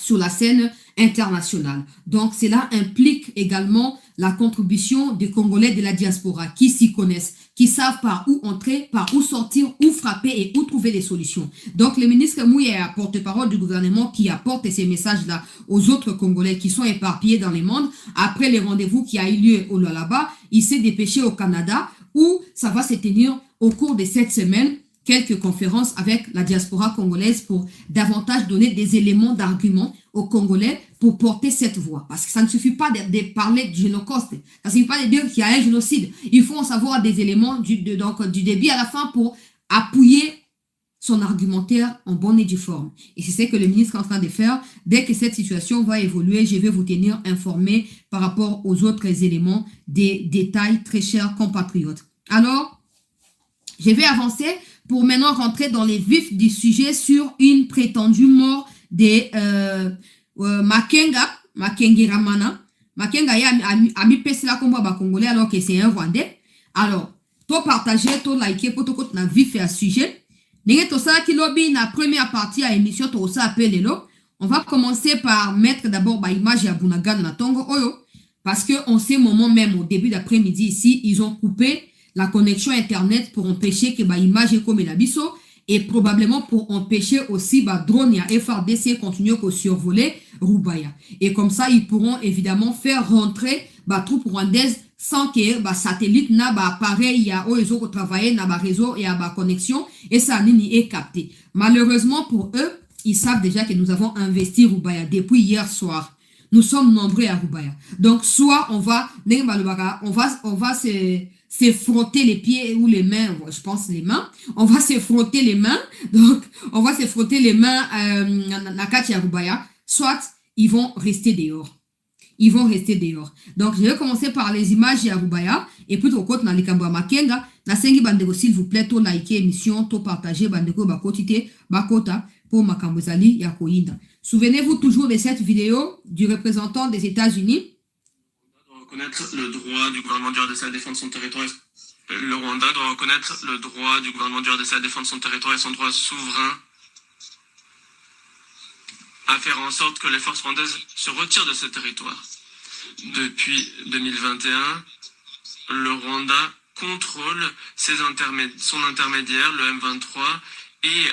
sur la scène internationale. Donc, cela implique également la contribution des Congolais de la diaspora qui s'y connaissent, qui savent par où entrer, par où sortir, où frapper et où trouver des solutions. Donc, le ministre Mouya, porte-parole du gouvernement, qui apporte ces messages-là aux autres Congolais qui sont éparpillés dans le monde, après les rendez-vous qui a eu lieu au là-bas, il s'est dépêché au Canada où ça va se tenir au cours de cette semaine quelques conférences avec la diaspora congolaise pour davantage donner des éléments d'argument aux Congolais pour porter cette voix. Parce que ça ne suffit pas de parler du génocide. Ça ne suffit pas de dire qu'il y a un génocide. Il faut en savoir des éléments du début à la fin pour appuyer son argumentaire en bonne et due forme. Et c'est ce que le ministre est en train de faire. Dès que cette situation va évoluer, je vais vous tenir informé par rapport aux autres éléments, des détails très chers compatriotes. Alors, je vais avancer pour maintenant rentrer dans les vifs du sujet sur une prétendue mort de Makenga Ramana. Makenga a mis la combat ba Congolais alors que c'est un Rwandais. Alors, to partager, to liker, pour to na vif et à sujet. N'est to ça qui lobby na première partie à émission to ça appelle lo. On va commencer par mettre d'abord ba image ya Bunaga na Tongo Oyo parce que en ce moment même au début d'après-midi ici, ils ont coupé la connexion internet pour empêcher que ba image comme la biso et probablement pour empêcher aussi ba drone et FARDC continuer à survoler Rubaya. Et comme ça, ils pourront évidemment faire rentrer ba troupes rwandaises sans que ba satellite na ba appareil ya o ils ont travaillé na ba réseau et à ba connexion et ça n'y est capté. Malheureusement pour eux, ils savent déjà que nous avons investi Rubaya depuis hier soir. Nous sommes nombreux à Rubaya. Donc soit on va se frotter les pieds ou les mains, je pense les mains. On va se frotter les mains. Donc, on va se frotter les mains na kati ya Rubaya. Soit, ils vont rester dehors. Ils vont rester dehors. Donc, je vais commencer par les images ya Rubaya. Et puis, au côté, na likambo Makenga. Na sengi bandeko, s'il vous plaît, to liker émission, to partager bandeko, bakotite, bakota, pour makambo zali ya koyinda. Souvenez-vous toujours de cette vidéo du représentant des États-Unis. Reconnaître le droit du gouvernement du RDC à défendre son territoire. Le Rwanda doit reconnaître le droit du gouvernement du RDC à défendre son territoire et son droit souverain à faire en sorte que les forces rwandaises se retirent de ce territoire. Depuis 2021, le Rwanda contrôle son intermédiaire, le M23, et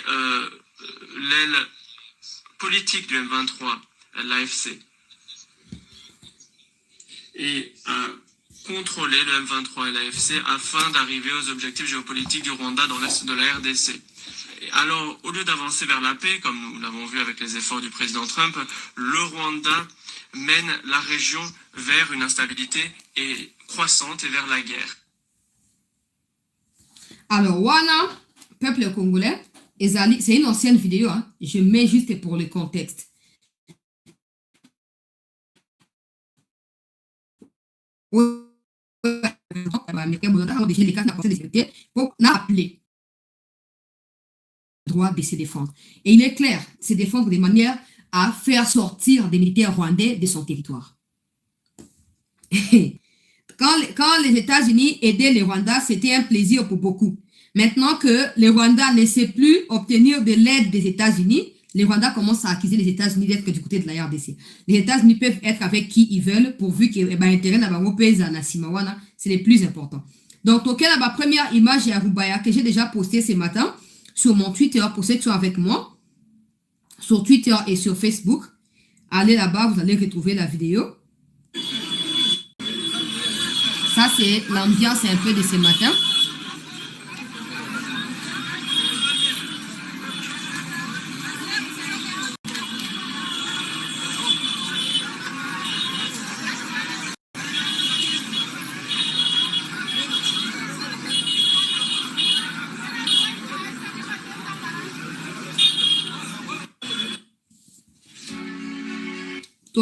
l'aile politique du M23, l'AFC, et à contrôler le M23 et l'AFC afin d'arriver aux objectifs géopolitiques du Rwanda dans l'est de la RDC. Et alors, au lieu d'avancer vers la paix, comme nous l'avons vu avec les efforts du président Trump, le Rwanda mène la région vers une instabilité et croissante et vers la guerre. Alors, wana, peuple congolais, c'est une ancienne vidéo, hein. Je mets juste pour le contexte. Pour appeler le droit de se défendre. Et il est clair, se défendre de manière à faire sortir des militaires rwandais de son territoire. Quand les États-Unis aidaient les Rwandais, c'était un plaisir pour beaucoup. Maintenant que les Rwandais ne sait plus obtenir de l'aide des États-Unis, les Rwandais commencent à accuser les États-Unis d'être du côté de la RDC. Les États-Unis peuvent être avec qui ils veulent, pourvu que l'intérêt c'est le plus important. Donc, la première image à Rubaya que j'ai déjà postée ce matin sur mon Twitter, pour ceux qui sont avec moi, sur Twitter et sur Facebook. Allez là-bas, vous allez retrouver la vidéo. Ça, c'est l'ambiance un peu de ce matin.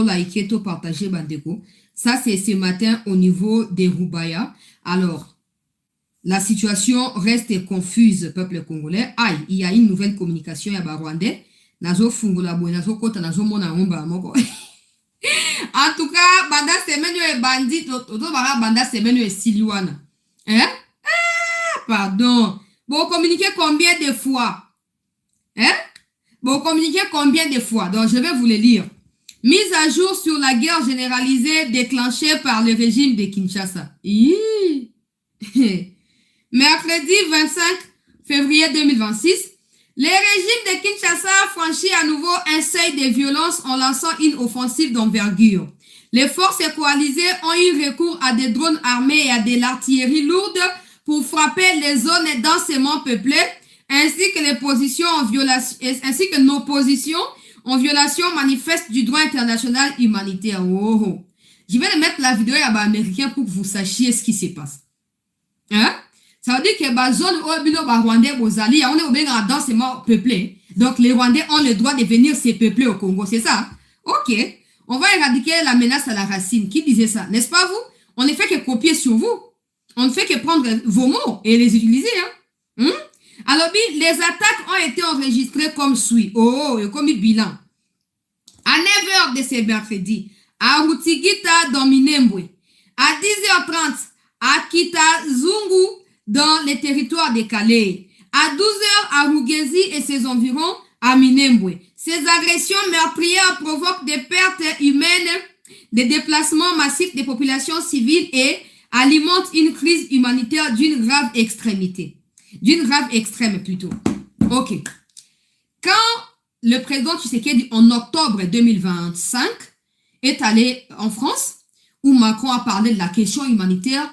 Liker, tout partager, bandeko. Ça, c'est ce matin au niveau des Rubaya. Alors, la situation reste confuse, peuple congolais. Aïe, il y a une nouvelle communication à Rwandais. Nazo fungula boy, nazo kota, nazo mona ngomba moko. En tout cas, banda semenu e bandit, toto banda semenu e siliwana. Hein? Ah, pardon. Bon, communiquer combien de fois? Hein? Bon, communiquer combien de fois? Donc, je vais vous le lire. Mise à jour sur la guerre généralisée déclenchée par le régime de Kinshasa. Mercredi 25 février 2026, le régime de Kinshasa a franchi à nouveau un seuil de violence en lançant une offensive d'envergure. Les forces coalisées ont eu recours à des drones armés et à de l'artillerie lourde pour frapper les zones densément peuplées, ainsi que les positions en violation, ainsi que nos positions en violation manifeste du droit international humanitaire. Oh. Je vais mettre la vidéo à l'américain pour que vous sachiez ce qui se passe. Hein? Ça veut dire que la zone où Rwandais, on est au bien densément peuplé. Donc les Rwandais ont le droit de venir se peupler au Congo. C'est ça? Ok. On va éradiquer la menace à la racine. Qui disait ça? N'est-ce pas vous? On ne fait que copier sur vous. On ne fait que prendre vos mots et les utiliser. Hein? Alors, les attaques ont été enregistrées comme suit. Comme bilan. À 9h de ce mercredi, à Rutigita dans Minembwe. À 10h30, à Kitazungu dans les territoires de Calais. À 12h, à Rugezi et ses environs, à Minembwe. Ces agressions meurtrières provoquent des pertes humaines, des déplacements massifs des populations civiles et alimentent une crise humanitaire d'une grave extrémité. D'une grave extrême plutôt. Ok. Quand le président Tshisekedi, en octobre 2025, est allé en France, où Macron a parlé de la question humanitaire,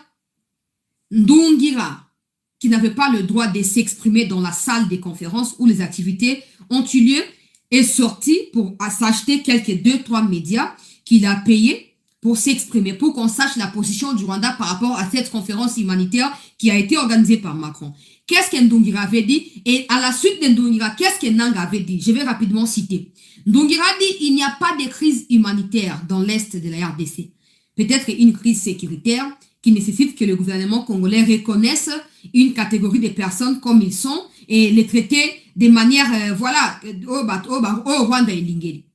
Ndungira, qui n'avait pas le droit de s'exprimer dans la salle des conférences où les activités ont eu lieu, est sorti pour s'acheter quelques 2-3 médias qu'il a payés pour s'exprimer, pour qu'on sache la position du Rwanda par rapport à cette conférence humanitaire qui a été organisée par Macron. Qu'est-ce que Ndungira avait dit? Et à la suite de Ndungira, qu'est-ce que Nanga avait dit? Je vais rapidement citer. Ndungira dit il n'y a pas de crise humanitaire dans l'est de la RDC. Peut-être une crise sécuritaire qui nécessite que le gouvernement congolais reconnaisse une catégorie de personnes comme ils sont et les traiter de manière, au Rwanda et Lingeri.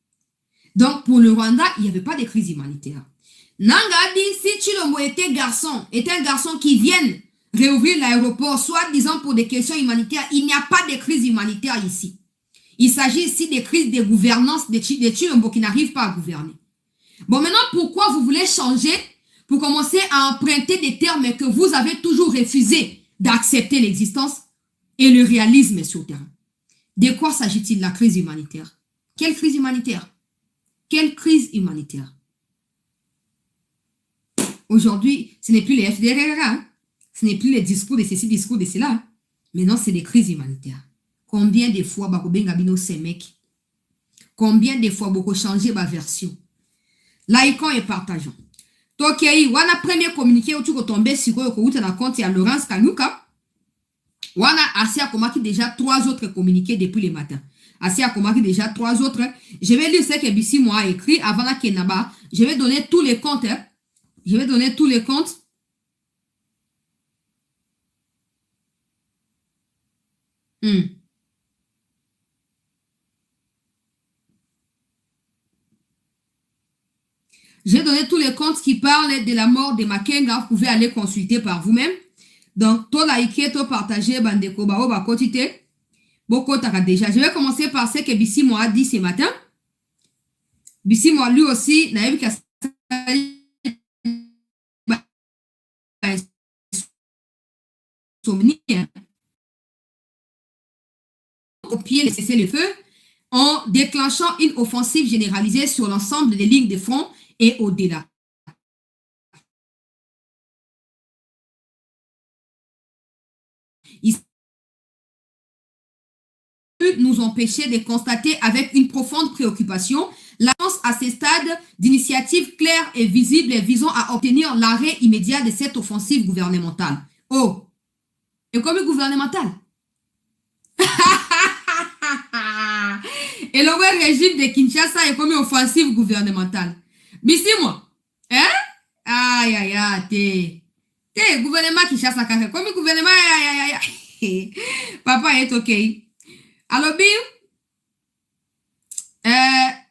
Donc, pour le Rwanda, il n'y avait pas de crise humanitaire. Nanga a dit si Chilombo était un garçon qui vient réouvrir l'aéroport, soit disant pour des questions humanitaires, il n'y a pas de crise humanitaire ici. Il s'agit ici des crises de gouvernance de Chilombo qui n'arrivent pas à gouverner. Bon, maintenant, pourquoi vous voulez changer pour commencer à emprunter des termes que vous avez toujours refusé d'accepter l'existence et le réalisme sur le terrain? De quoi s'agit-il, la crise humanitaire? Quelle crise humanitaire? Quelle crise humanitaire? Aujourd'hui, ce n'est plus les FDR, hein? Ce n'est plus les discours de ceci, discours de cela. Hein? Maintenant, c'est des crises humanitaires. Combien de fois, Bakobengabino, ces mecs? Combien de fois, beaucoup changé ma version? Likons et partageons. Donc, il y a un premier communiqué où tu peux tomber sur le compte, il y a Laurence Kanyuka. On a assez à commander déjà 3 autres communiqués depuis le matin. Assez à commander déjà 3 autres. Je vais lire ce que Bissi moi a écrit avant la Kenaba. Je vais donner tous les comptes. Hein. Je vais donner tous les comptes. J'ai donné tous les comptes qui parlent de la mort de Makenga. Vous pouvez aller consulter par vous-même. Donc, tout liker, tout partager, bandeko, bao, ba kotite. Beaucoup t'as déjà. Je vais commencer par ce que Bissi moi a dit ce matin. Bissi moi lui aussi, n'a eu qu'à copier les cessez-le-feu en déclenchant une offensive généralisée sur l'ensemble des lignes de front et au-delà. Ils nous empêcher de constater avec une profonde préoccupation l'absence à ces stades d'initiatives claires et visibles visant à obtenir l'arrêt immédiat de cette offensive gouvernementale. Oh, et comme gouvernementale. Et le régime de Kinshasa est comme une offensive gouvernementale. Bissi moi, hein? Aïe, aïe, aïe, t'es gouvernement Kinshasa, comme le gouvernement, aïe, aïe, aïe. Papa est ok. Alors,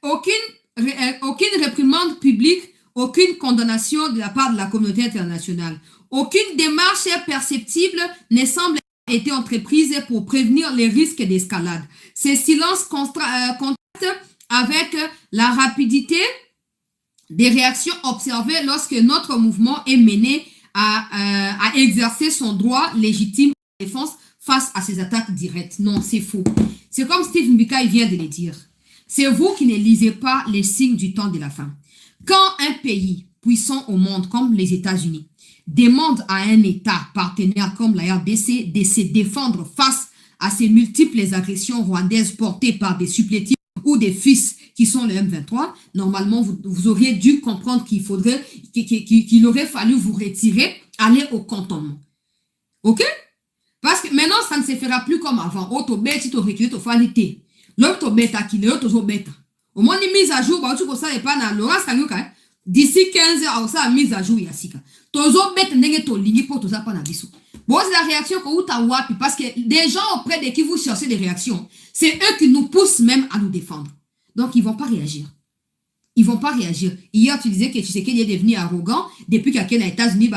aucune réprimande publique, aucune condamnation de la part de la communauté internationale, aucune démarche perceptible ne semble avoir été entreprise pour prévenir les risques d'escalade. Ces silences contrastent avec la rapidité des réactions observées lorsque notre mouvement est mené à exercer son droit légitime de défense face à ces attaques directes. Non, c'est faux. C'est comme Steve Mbika vient de le dire. C'est vous qui ne lisez pas les signes du temps de la fin. Quand un pays puissant au monde comme les États-Unis demande à un État partenaire comme la RDC de se défendre face à ces multiples agressions rwandaises portées par des supplétifs ou des fils qui sont le M23, normalement, vous auriez dû comprendre qu'il aurait fallu vous retirer, aller au cantonnement. OK? Parce que maintenant, ça ne se fera plus comme avant. Au moins, une mise à jour, d'ici 15 heures, ça a mise à jour. Bon, c'est la réaction que vous avez, parce que des gens auprès de qui vous cherchez des réactions, c'est eux qui nous poussent même à nous défendre. Donc, ils ne vont pas réagir. Ils ne vont pas réagir. Hier, tu disais que Tshisekedi est devenu arrogant depuis qu'il y a les États-Unis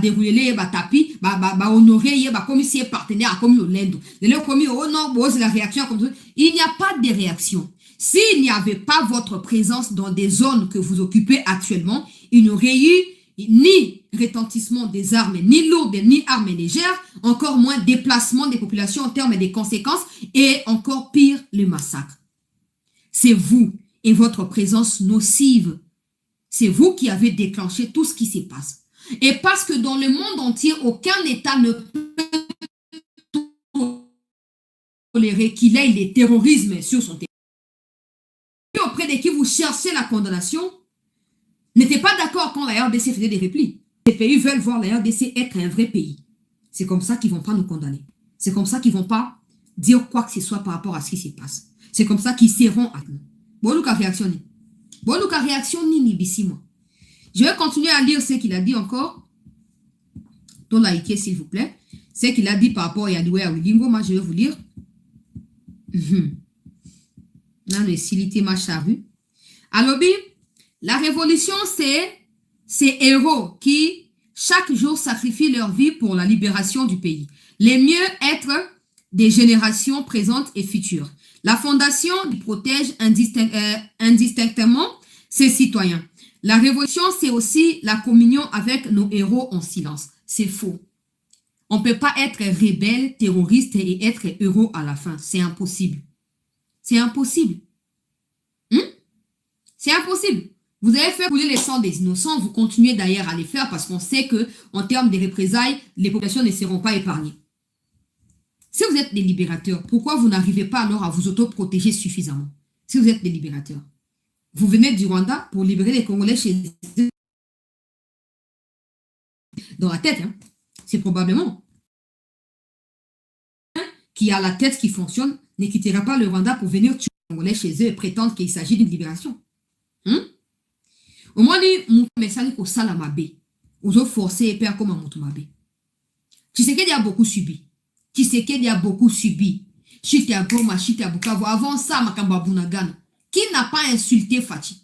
déroulé, tapis, honoré, comme s'il est partenaire, comme le lendo. Oh non, c'est la réaction comme ça. Il n'y a pas de réaction. S'il n'y avait pas votre présence dans des zones que vous occupez actuellement, il n'y aurait eu ni retentissement des armes, ni lourdes, ni armes légères, encore moins déplacement des populations en termes des conséquences, et encore pire, le massacre. C'est vous et votre présence nocive. C'est vous qui avez déclenché tout ce qui se passe. Et parce que dans le monde entier, aucun État ne peut tolérer qu'il ait le terrorisme sur son territoire. Auprès de qui vous cherchez la condamnation, n'était pas d'accord quand la RDC faisait des replis. Les pays veulent voir la RDC être un vrai pays. C'est comme ça qu'ils ne vont pas nous condamner. C'est comme ça qu'ils ne vont pas dire quoi que ce soit par rapport à ce qui se passe. C'est comme ça qu'ils seront à nous. Bon, nous réactionner. Bon, nous réactionner ni Bissi moi. Je vais continuer à lire ce qu'il a dit encore. Ton like, s'il vous plaît. Ce qu'il a dit par rapport à Yadoué à Wilingo, moi je vais vous lire. Là, le silité ma charrue. Alors, la révolution, c'est ces héros qui, chaque jour, sacrifient leur vie pour la libération du pays. Les mieux être des générations présentes et futures. La fondation protège indistinctement ses citoyens. La révolution, c'est aussi la communion avec nos héros en silence. C'est faux. On ne peut pas être rebelle, terroriste et être héros à la fin. C'est impossible. C'est impossible. C'est impossible. Vous avez fait couler les sangs des innocents, vous continuez d'ailleurs à les faire parce qu'on sait qu'en termes de représailles, les populations ne seront pas épargnées. Si vous êtes des libérateurs, pourquoi vous n'arrivez pas alors à vous autoprotéger suffisamment? Si vous êtes des libérateurs. Vous venez du Rwanda pour libérer les Congolais chez eux. Dans la tête, hein. C'est probablement qui a la tête qui fonctionne ne quittera pas le Rwanda pour venir tuer les Congolais chez eux et prétendre qu'il s'agit d'une libération. Au moins, nous message au Salamabe, aux autres forcés et pères comme un Moutumabe. Tshisekedi a beaucoup subi. Tshisekedi a beaucoup subi. Chite à Goma, chite à Bukavu. Avant ça, Makamba Bunagana. Qui n'a pas insulté Fati?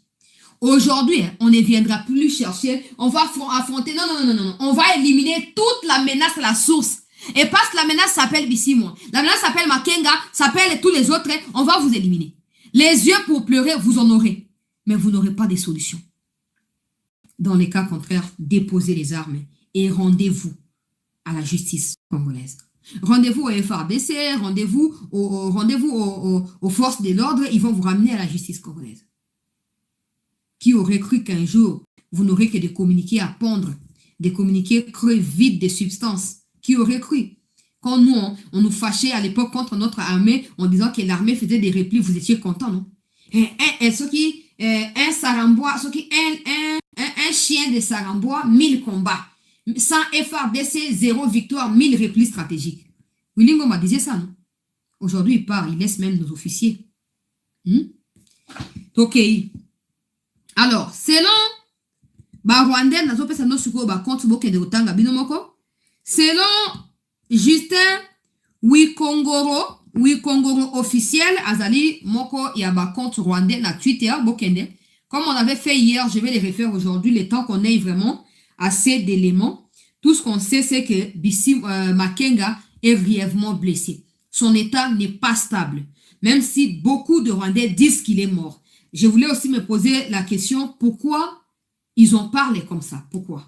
Aujourd'hui, on ne viendra plus chercher. On va affronter. Non. On va éliminer toute la menace à la source. Et parce que la menace s'appelle Bissimo, la menace s'appelle Makenga, s'appelle tous les autres, on va vous éliminer. Les yeux pour pleurer, vous en aurez. Mais vous n'aurez pas de solution. Dans les cas contraires, déposez les armes et rendez-vous à la justice congolaise. Rendez-vous au FARDC, rendez-vous aux forces de l'ordre, ils vont vous ramener à la justice congolaise. Qui aurait cru qu'un jour, vous n'aurez que des communiqués à pondre, des communiqués creux vides de substances? Qui aurait cru? Quand nous, on nous fâchait à l'époque contre notre armée en disant que l'armée faisait des replis, vous étiez contents, non? Un Sarambois, un chien de Sarambois, 1000 combats. Sans FARDC, 0 victoire, 1000 replis stratégiques. Willy Ngoma disait ça, non? Aujourd'hui, il part, il laisse même nos officiers. Ok. Alors, selon Rwandais, selon Justin Wikongoro officiel, Azali Moko Yaba compte rwandais na Twitter, Bokende. Comme on avait fait hier, je vais les refaire aujourd'hui, le temps qu'on ait vraiment assez d'éléments. Tout ce qu'on sait, c'est que Makenga est grièvement blessé. Son état n'est pas stable, même si beaucoup de Rwandais disent qu'il est mort. Je voulais aussi me poser la question, pourquoi ils ont parlé comme ça? Pourquoi?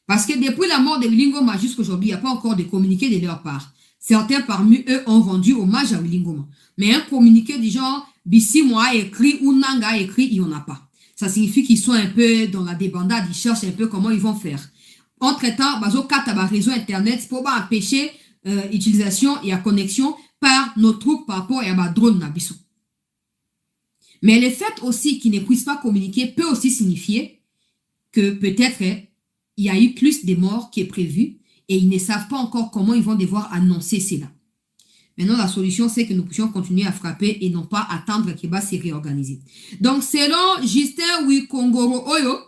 Parce que depuis la mort de Willy Ngoma jusqu'à aujourd'hui, il n'y a pas encore de communiqué de leur part. Certains parmi eux ont rendu hommage à Willy Ngoma. Mais un communiqué du genre Bissimo a écrit ou Nanga a écrit, il n'y en a pas. Ça signifie qu'ils sont un peu dans la débandade, ils cherchent un peu comment ils vont faire. Entre-temps, bazo kataba réseau internet pour pas empêcher utilisation et la connexion par nos troupes par rapport à ma drone nabiso. Mais le fait aussi qu'ils ne puissent pas communiquer peut aussi signifier que peut-être il y a eu plus de morts qui est prévu et ils ne savent pas encore comment ils vont devoir annoncer cela. Maintenant, la solution, c'est que nous puissions continuer à frapper et non pas attendre qu'il va se réorganiser. Donc, selon Justin Wikongoro Oyo,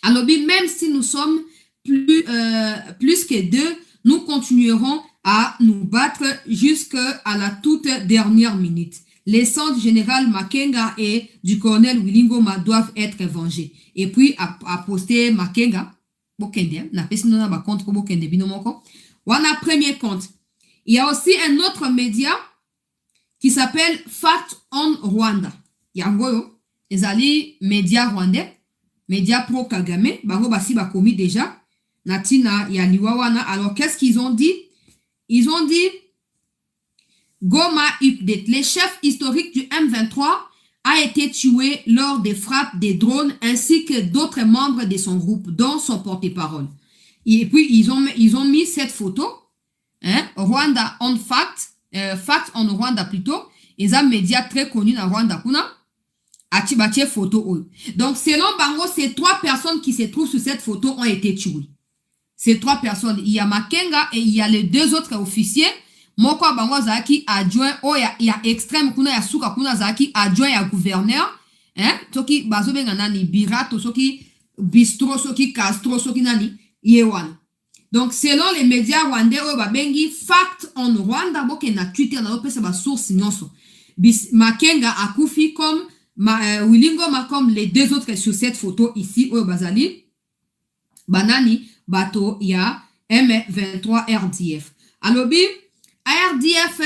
alors même si nous sommes plus que 2, nous continuerons à nous battre jusqu'à la toute dernière minute. Les sangs du général Makenga et du colonel Willy Ngoma doivent être vengés. Et puis, à poster Makenga, Bokende, na pesino na compte pour Bokende binomoko. Wana premier compte. Il y a aussi un autre média qui s'appelle Fact on Rwanda. Yangoyo, les alliés médias rwandais, médias pro Kagame, bango basi bakomi déjà. Natina Yaliwawana. Alors, qu'est-ce qu'ils ont dit? Ils ont dit Goma update. Le chef historique du M23 a été tué lors des frappes des drones ainsi que d'autres membres de son groupe, dont son porte-parole. Et puis, ils ont mis cette photo, hein, Rwanda on fact, fact on Rwanda plutôt, ils ont un média très connu dans Rwanda. Atibatie photo. Donc, selon Bango, ces 3 personnes qui se trouvent sur cette photo ont été tuées. Ces 3 personnes, il y a Makenga et il y a les 2 autres officiers. Moko Bango Zaki adjoint, il y a extrême, kuna ya suka kuna Zaki adjoint à gouverneur. Hein? Soki bazo benga nani birato, soki bistro, soki castro, soki nani yewan. Donc selon les médias rwandais, bengi fact on Rwanda, boke na Twitter na opesa ba source nyonso. Makenga akufi comme Willy Ngoma comme les 2 autres sur cette photo ici bazali. Banani bato ya M23 RDF. Alors RDF,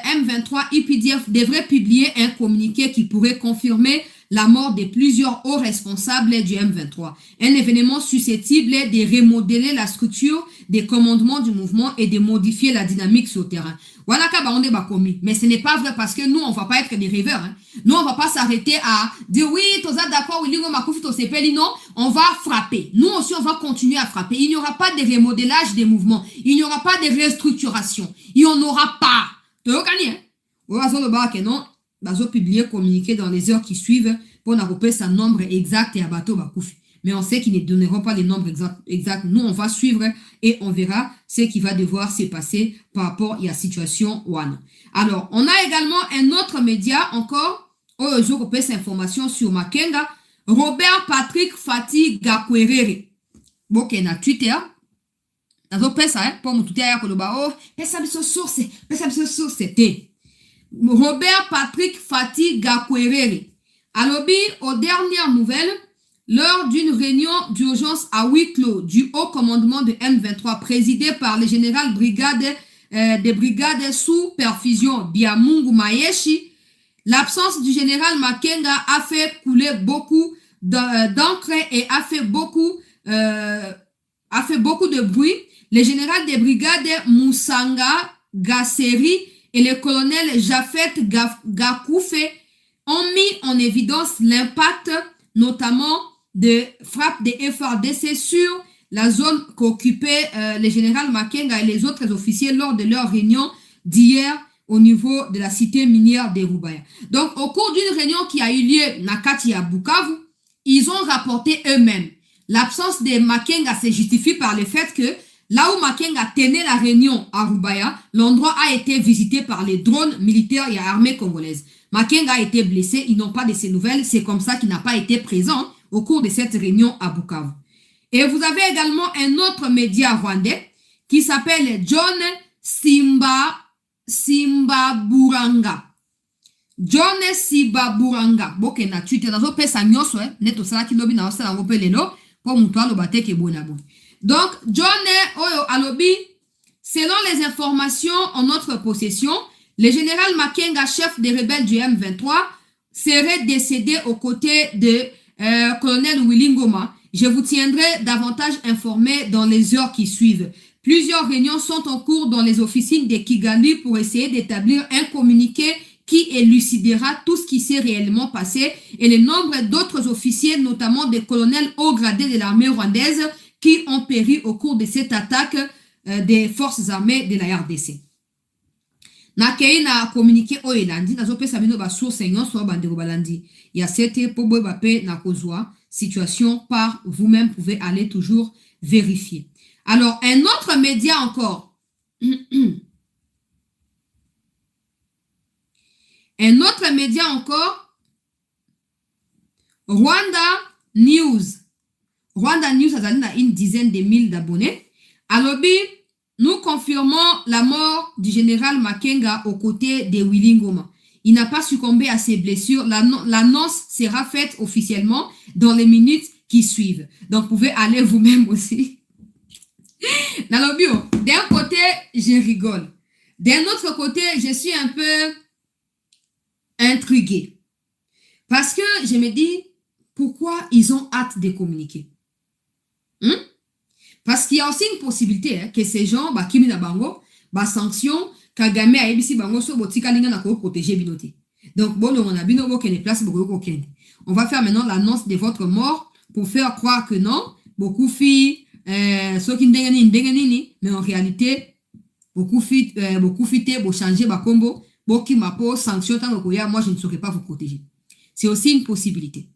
M23, IPDF devrait publier un communiqué qui pourrait confirmer la mort de plusieurs hauts responsables du M23. Un événement susceptible de remodeler la structure des commandements du mouvement et de modifier la dynamique sur le terrain. Voilà on est commis. Mais ce n'est pas vrai parce que nous, on ne va pas être des rêveurs. Hein. Nous, on ne va pas s'arrêter à dire oui, tu es d'accord, non, on va frapper. Nous aussi, on va continuer à frapper. Il n'y aura pas de remodelage des mouvements. Il n'y aura pas de restructuration. Il n'y en aura pas. Tu as gagné. Non, bazo publier, communiquer dans les heures qui suivent pour n'arroper sa nombre exact et à bateau bakoufi. Mais on sait qu'ils ne donneront pas les nombres exacts. Nous, on va suivre et on verra ce qui va devoir se passer par rapport à la situation one. Alors, on a également un autre média encore, où je repère cette information sur Makenga, Robert Patrick Fati Gakwerere. Bon, qui est na Twitter. Nazo pesa, pour mon Twitter, pesa biso source, Robert Patrick Fati Gakwerere. Alobi, aux dernières nouvelles, lors d'une réunion d'urgence à huis clos du haut commandement de M23 présidé par le général des brigades sous perfusion Biamungu Mayeshi, l'absence du général Makenga a fait couler beaucoup d'encre et a fait beaucoup de bruit. Le général des brigades Moussanga Gasseri et le colonel Jafet Gakoufe ont mis en évidence l'impact notamment de frappes des FARDC sur la zone qu'occupaient le général Makenga et les autres officiers lors de leur réunion d'hier au niveau de la cité minière de Rubaya. Donc, au cours d'une réunion qui a eu lieu Nakati à Bukavu, ils ont rapporté eux-mêmes. L'absence de Makenga se justifie par le fait que là où Makenga tenait la réunion à Rubaya, l'endroit a été visité par les drones militaires et armées congolaises. Makenga a été blessé, ils n'ont pas de ces nouvelles, c'est comme ça qu'il n'a pas été présent au cours de cette réunion à Bukavu. Et vous avez également un autre média rwandais qui s'appelle John Simbaburanga. John Simbaburanga. Boke na Twitter, nazo pesa nyoso, neto sala kilobi na osala ngope lelo, pour mutualo bateke bonabo. Donc, John Oyo Alobi, selon les informations en notre possession, le général Makenga, chef des rebelles du M23, serait décédé aux côtés de colonel Willy Ngoma. Je vous tiendrai davantage informé dans les heures qui suivent. Plusieurs réunions sont en cours dans les officines de Kigali pour essayer d'établir un communiqué qui élucidera tout ce qui s'est réellement passé et le nombre d'autres officiers, notamment des colonels haut gradés de l'armée rwandaise, qui ont péri au cours de cette attaque des forces armées de la RDC. Nakei na communiqué oelandi nazo pesa bino ba source nyonso bandeko balandi ya sete po boy bape na kozwa situation par vous-même pouvez aller toujours vérifier. Alors un autre média encore un autre média encore Rwanda News a une dizaine de mille d'abonnés. Alobi, nous confirmons la mort du général Makenga aux côtés de Willy Ngoma. Il n'a pas succombé à ses blessures. L'annonce sera faite officiellement dans les minutes qui suivent. Donc, vous pouvez aller vous-même aussi. Alobi, d'un côté, je rigole. D'un autre côté, je suis un peu intriguée. Parce que je me dis, pourquoi ils ont hâte de communiquer? Parce qu'il y a aussi une possibilité que ces gens, Kimi na bango, sanction, Kagame a ebisi bango so botika linga na ko protéger binoté. Donc bon, on a bino bo place on va faire maintenant l'annonce de votre mort pour faire croire que non, beaucoup filles, ceux qui ndengani, mais en réalité, beaucoup filles, bo changer ba combo, boki mapo sanction tant que moi je ne saurais pas vous protéger. C'est aussi une possibilité.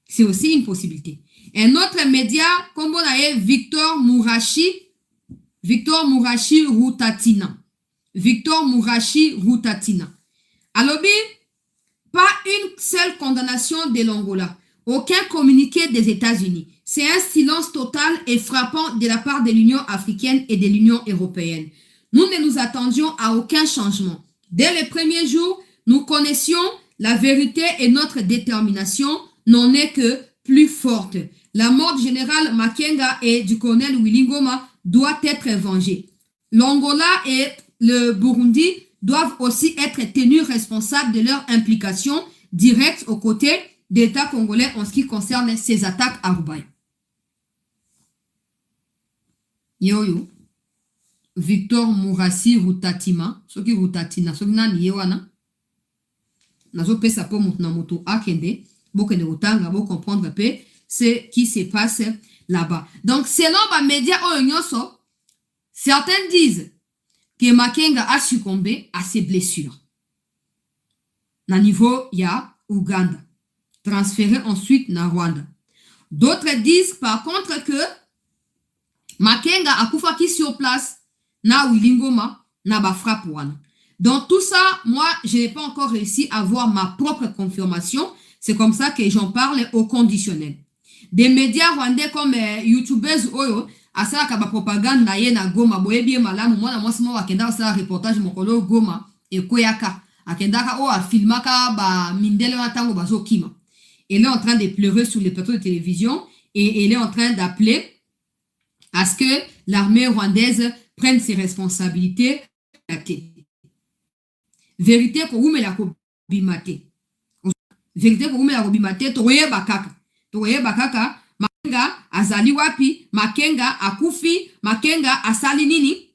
C'est aussi une possibilité. Un autre média, comme on a Victor Mourachi Routatina. Alobi, pas une seule condamnation de l'Angola. Aucun communiqué des États-Unis. C'est un silence total et frappant de la part de l'Union africaine et de l'Union européenne. Nous ne nous attendions à aucun changement. Dès les premiers jours, nous connaissions la vérité et notre détermination n'en est que plus forte. La mort du général Makenga et du colonel Willy Ngoma doit être vengée. L'Angola et le Burundi doivent aussi être tenus responsables de leur implication directe aux côtés d'État congolais en ce qui concerne ces attaques à Rubaya. Yo. Victor Mourassi Routatima, ce qui Routatina, ce qui n'a ni wana. Nazo pesa po moto na moto akende, bokende rotanga, bo comprendre peu ce qui se passe là-bas. Donc, selon les médias oyonyoso, certains disent que Makenga a succombé à ses blessures. Na niveau, il y a Ouganda. Transféré ensuite na Rwanda. D'autres disent par contre que Makenga a koufaki sur place na Wilingoma na ba frappe wana. Donc tout ça, moi, je n'ai pas encore réussi à avoir ma propre confirmation. C'est comme ça que j'en parle au conditionnel. Des médias rwandais comme YouTubers oyo asala ka ba propagande na ye na Goma boye bien malamu mwana mwasi mo akenda asala reportage mokolo Goma ekoyaka akendaka o afilmaka ba mindele na tango bazokima. Elle est en train de pleurer sur les plateaux de télévision et elle est en train d'appeler à ce que l'armée rwandaise prenne ses responsabilités. Vérité ko umela ko bimate. Vérité ko umela ko bimate toye bakaka. Toye bakaka Makenga azali wapi, Makenga akufi, Makenga asali nini?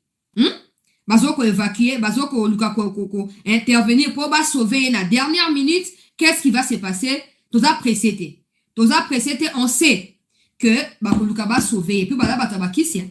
Bazoko évacuer, bazoko luka ko intervenir pour ba sauver na dernière minute, qu'est-ce qui va se passer? Toza précédé, on sait que bakoluka ba sauver et puis bala batabakisi.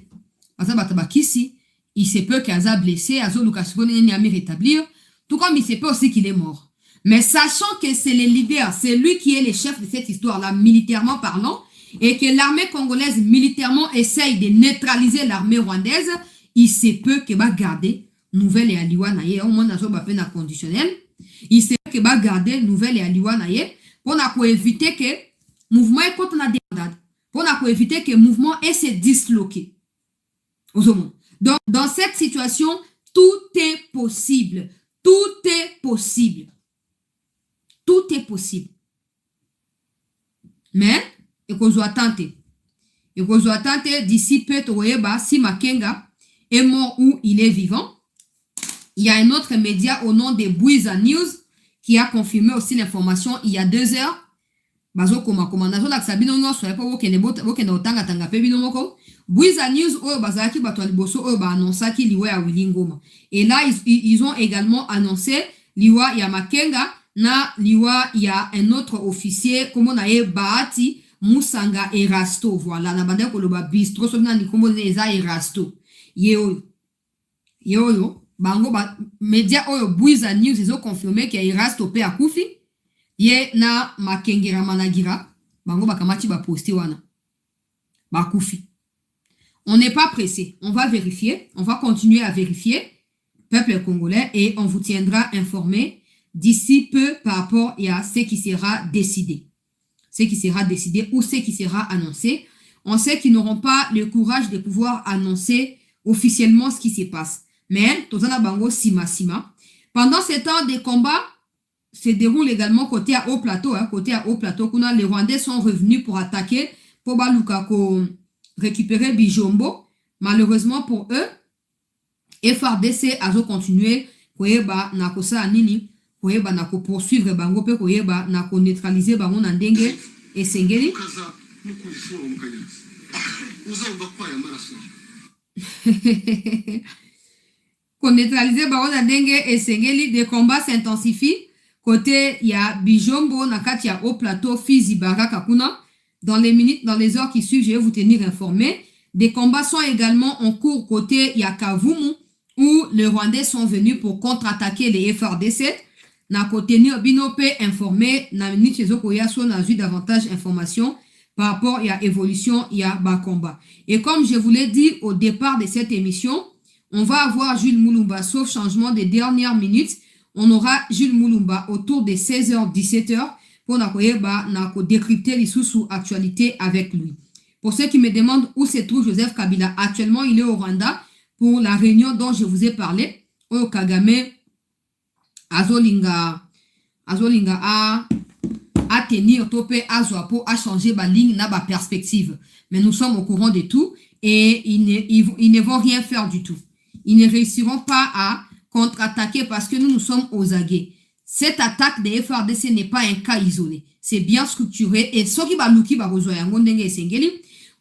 Batabakisi, il se peut qu'il a blessé, azo luka sibone ni ami rétablir, tout comme il se peut aussi qu'il est mort. Mais sachant que c'est le leader, c'est lui qui est le chef de cette histoire-là, militairement parlant, et que l'armée congolaise militairement essaye de neutraliser l'armée rwandaise, il se peut que va garder nouvelle et aliwa naye, au moins dans un peine conditionnel, il se peut que va garder nouvelle et aliwa naye, pour éviter que mouvement est contre la dégradade, pour éviter que le mouvement est se disloquer. Donc, dans cette situation, tout est possible. Tout est possible. Tout est possible. Mais, il faut attenter. Il faut attenter d'ici peu, si Makenga est mort ou il est vivant. Il y a un autre média au nom de Bwiza News qui a confirmé aussi l'information il y a 2 heures. Bwiza News et là ils ont également annoncé liwa ya Makenga na liwa ya un autre officier comme on a Bahati Musanga Erasto, voilà na bande ko loba bistro so na ni kombo eza Erasto yo bango ba media oyo Bwiza News ils ont confirmé que Erasto pe akufi ye na Makengera Managira bango bakamati ba poster wana bakufi. On n'est pas pressé, on va vérifier, on va continuer à vérifier, peuple congolais, et on vous tiendra informé d'ici peu par rapport à ce qui sera décidé. Ce qui sera décidé ou ce qui sera annoncé. On sait qu'ils n'auront pas le courage de pouvoir annoncer officiellement ce qui se passe. Mais, Tozana Bango Sima. Pendant ce temps de combat, se déroule également côté à haut plateau. Les Rwandais sont revenus pour attaquer Poba Lukako. Récupérer Bijombo. Malheureusement pour eux, FRDC a continué koyeba na kosa nini koyeba na ko poursuivre bango pe koyeba na ko neutraliser bango na ndenge esengeli ko neutraliser bango na ndenge esengeli. Des combats s'intensifient côté ya Bijombo na kati ya haut plateau Fizi Baraka kuna. Dans les minutes, dans les heures qui suivent, je vais vous tenir informé. Des combats sont également en cours côté Yakavumu, où les Rwandais sont venus pour contre-attaquer les FRDC. Na côté Binope informé, na minute chez Okoyaso, n'a eu davantage d'informations par rapport à l'évolution, il y a bas combat. Et comme je vous l'ai dit au départ de cette émission, on va avoir Jules Moulumba, sauf changement des dernières minutes. On aura Jules Moulumba autour de 16h, 17h. Pour décrypter les sous actualité avec lui. Pour ceux qui me demandent où se trouve Joseph Kabila, actuellement il est au Rwanda pour la réunion dont je vous ai parlé. Au Kagame Azolinga a tenir topé Azoapo a changé ma ligne na ba perspective. Mais nous sommes au courant de tout et ils ne vont rien faire du tout. Ils ne réussiront pas à contre-attaquer parce que nous sommes aux aguets. Cette attaque des FRDC n'est pas un cas isolé. c'est bien structuré. Et ce qui va luki va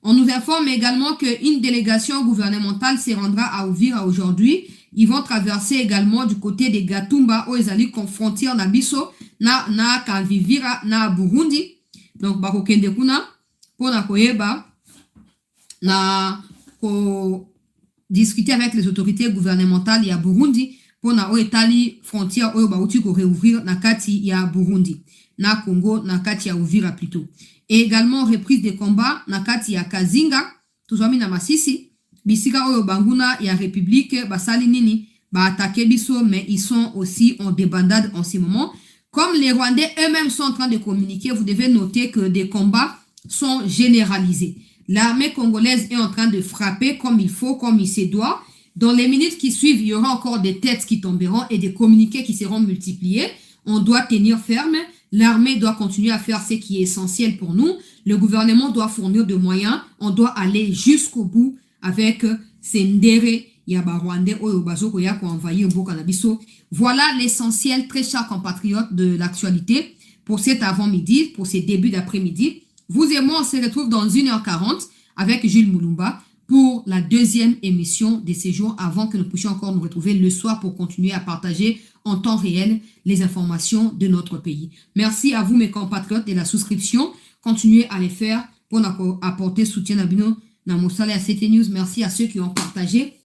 on nous informe également qu'une délégation gouvernementale se rendra à Uvira aujourd'hui. Ils vont traverser également du côté des Gatumba où ils allaient confronter na biso na Kanvivira na Burundi. Donc bakokende kuna pona koyeba na ko discuter avec les autorités gouvernementales ya Burundi pona o etali frontière oyo bauti ko réouvrir na kati ya Burundi na Congo na kati ya Uvira plutôt. Et également reprise des combats na kati ya Kazinga tuzwami na Masisi bisika oyo banguna ya République basali nini ba attaquer biso, mais ils sont aussi en débandade en ce moment. Comme les Rwandais eux-mêmes sont en train de communiquer, vous devez noter que des combats sont généralisés. L'armée congolaise est en train de frapper comme il faut, comme il se doit. Dans les minutes qui suivent, il y aura encore des têtes qui tomberont et des communiqués qui seront multipliés. On doit tenir ferme. L'armée doit continuer à faire ce qui est essentiel pour nous. Le gouvernement doit fournir des moyens. On doit aller jusqu'au bout avec Sendere Yaba Rwandais Oyo Bazoko Yako envahir Mboka na biso. Voilà l'essentiel, très chers compatriotes, de l'actualité pour cet avant-midi, pour ces débuts d'après-midi. Vous et moi, on se retrouve dans 1h40 avec Jules Moulumba pour la deuxième émission de ces jours avant que nous puissions encore nous retrouver le soir pour continuer à partager en temps réel les informations de notre pays. Merci à vous, mes compatriotes, de la souscription. Continuez à les faire pour apporter soutien à Bino Namosale à CT News. Merci à ceux qui ont partagé.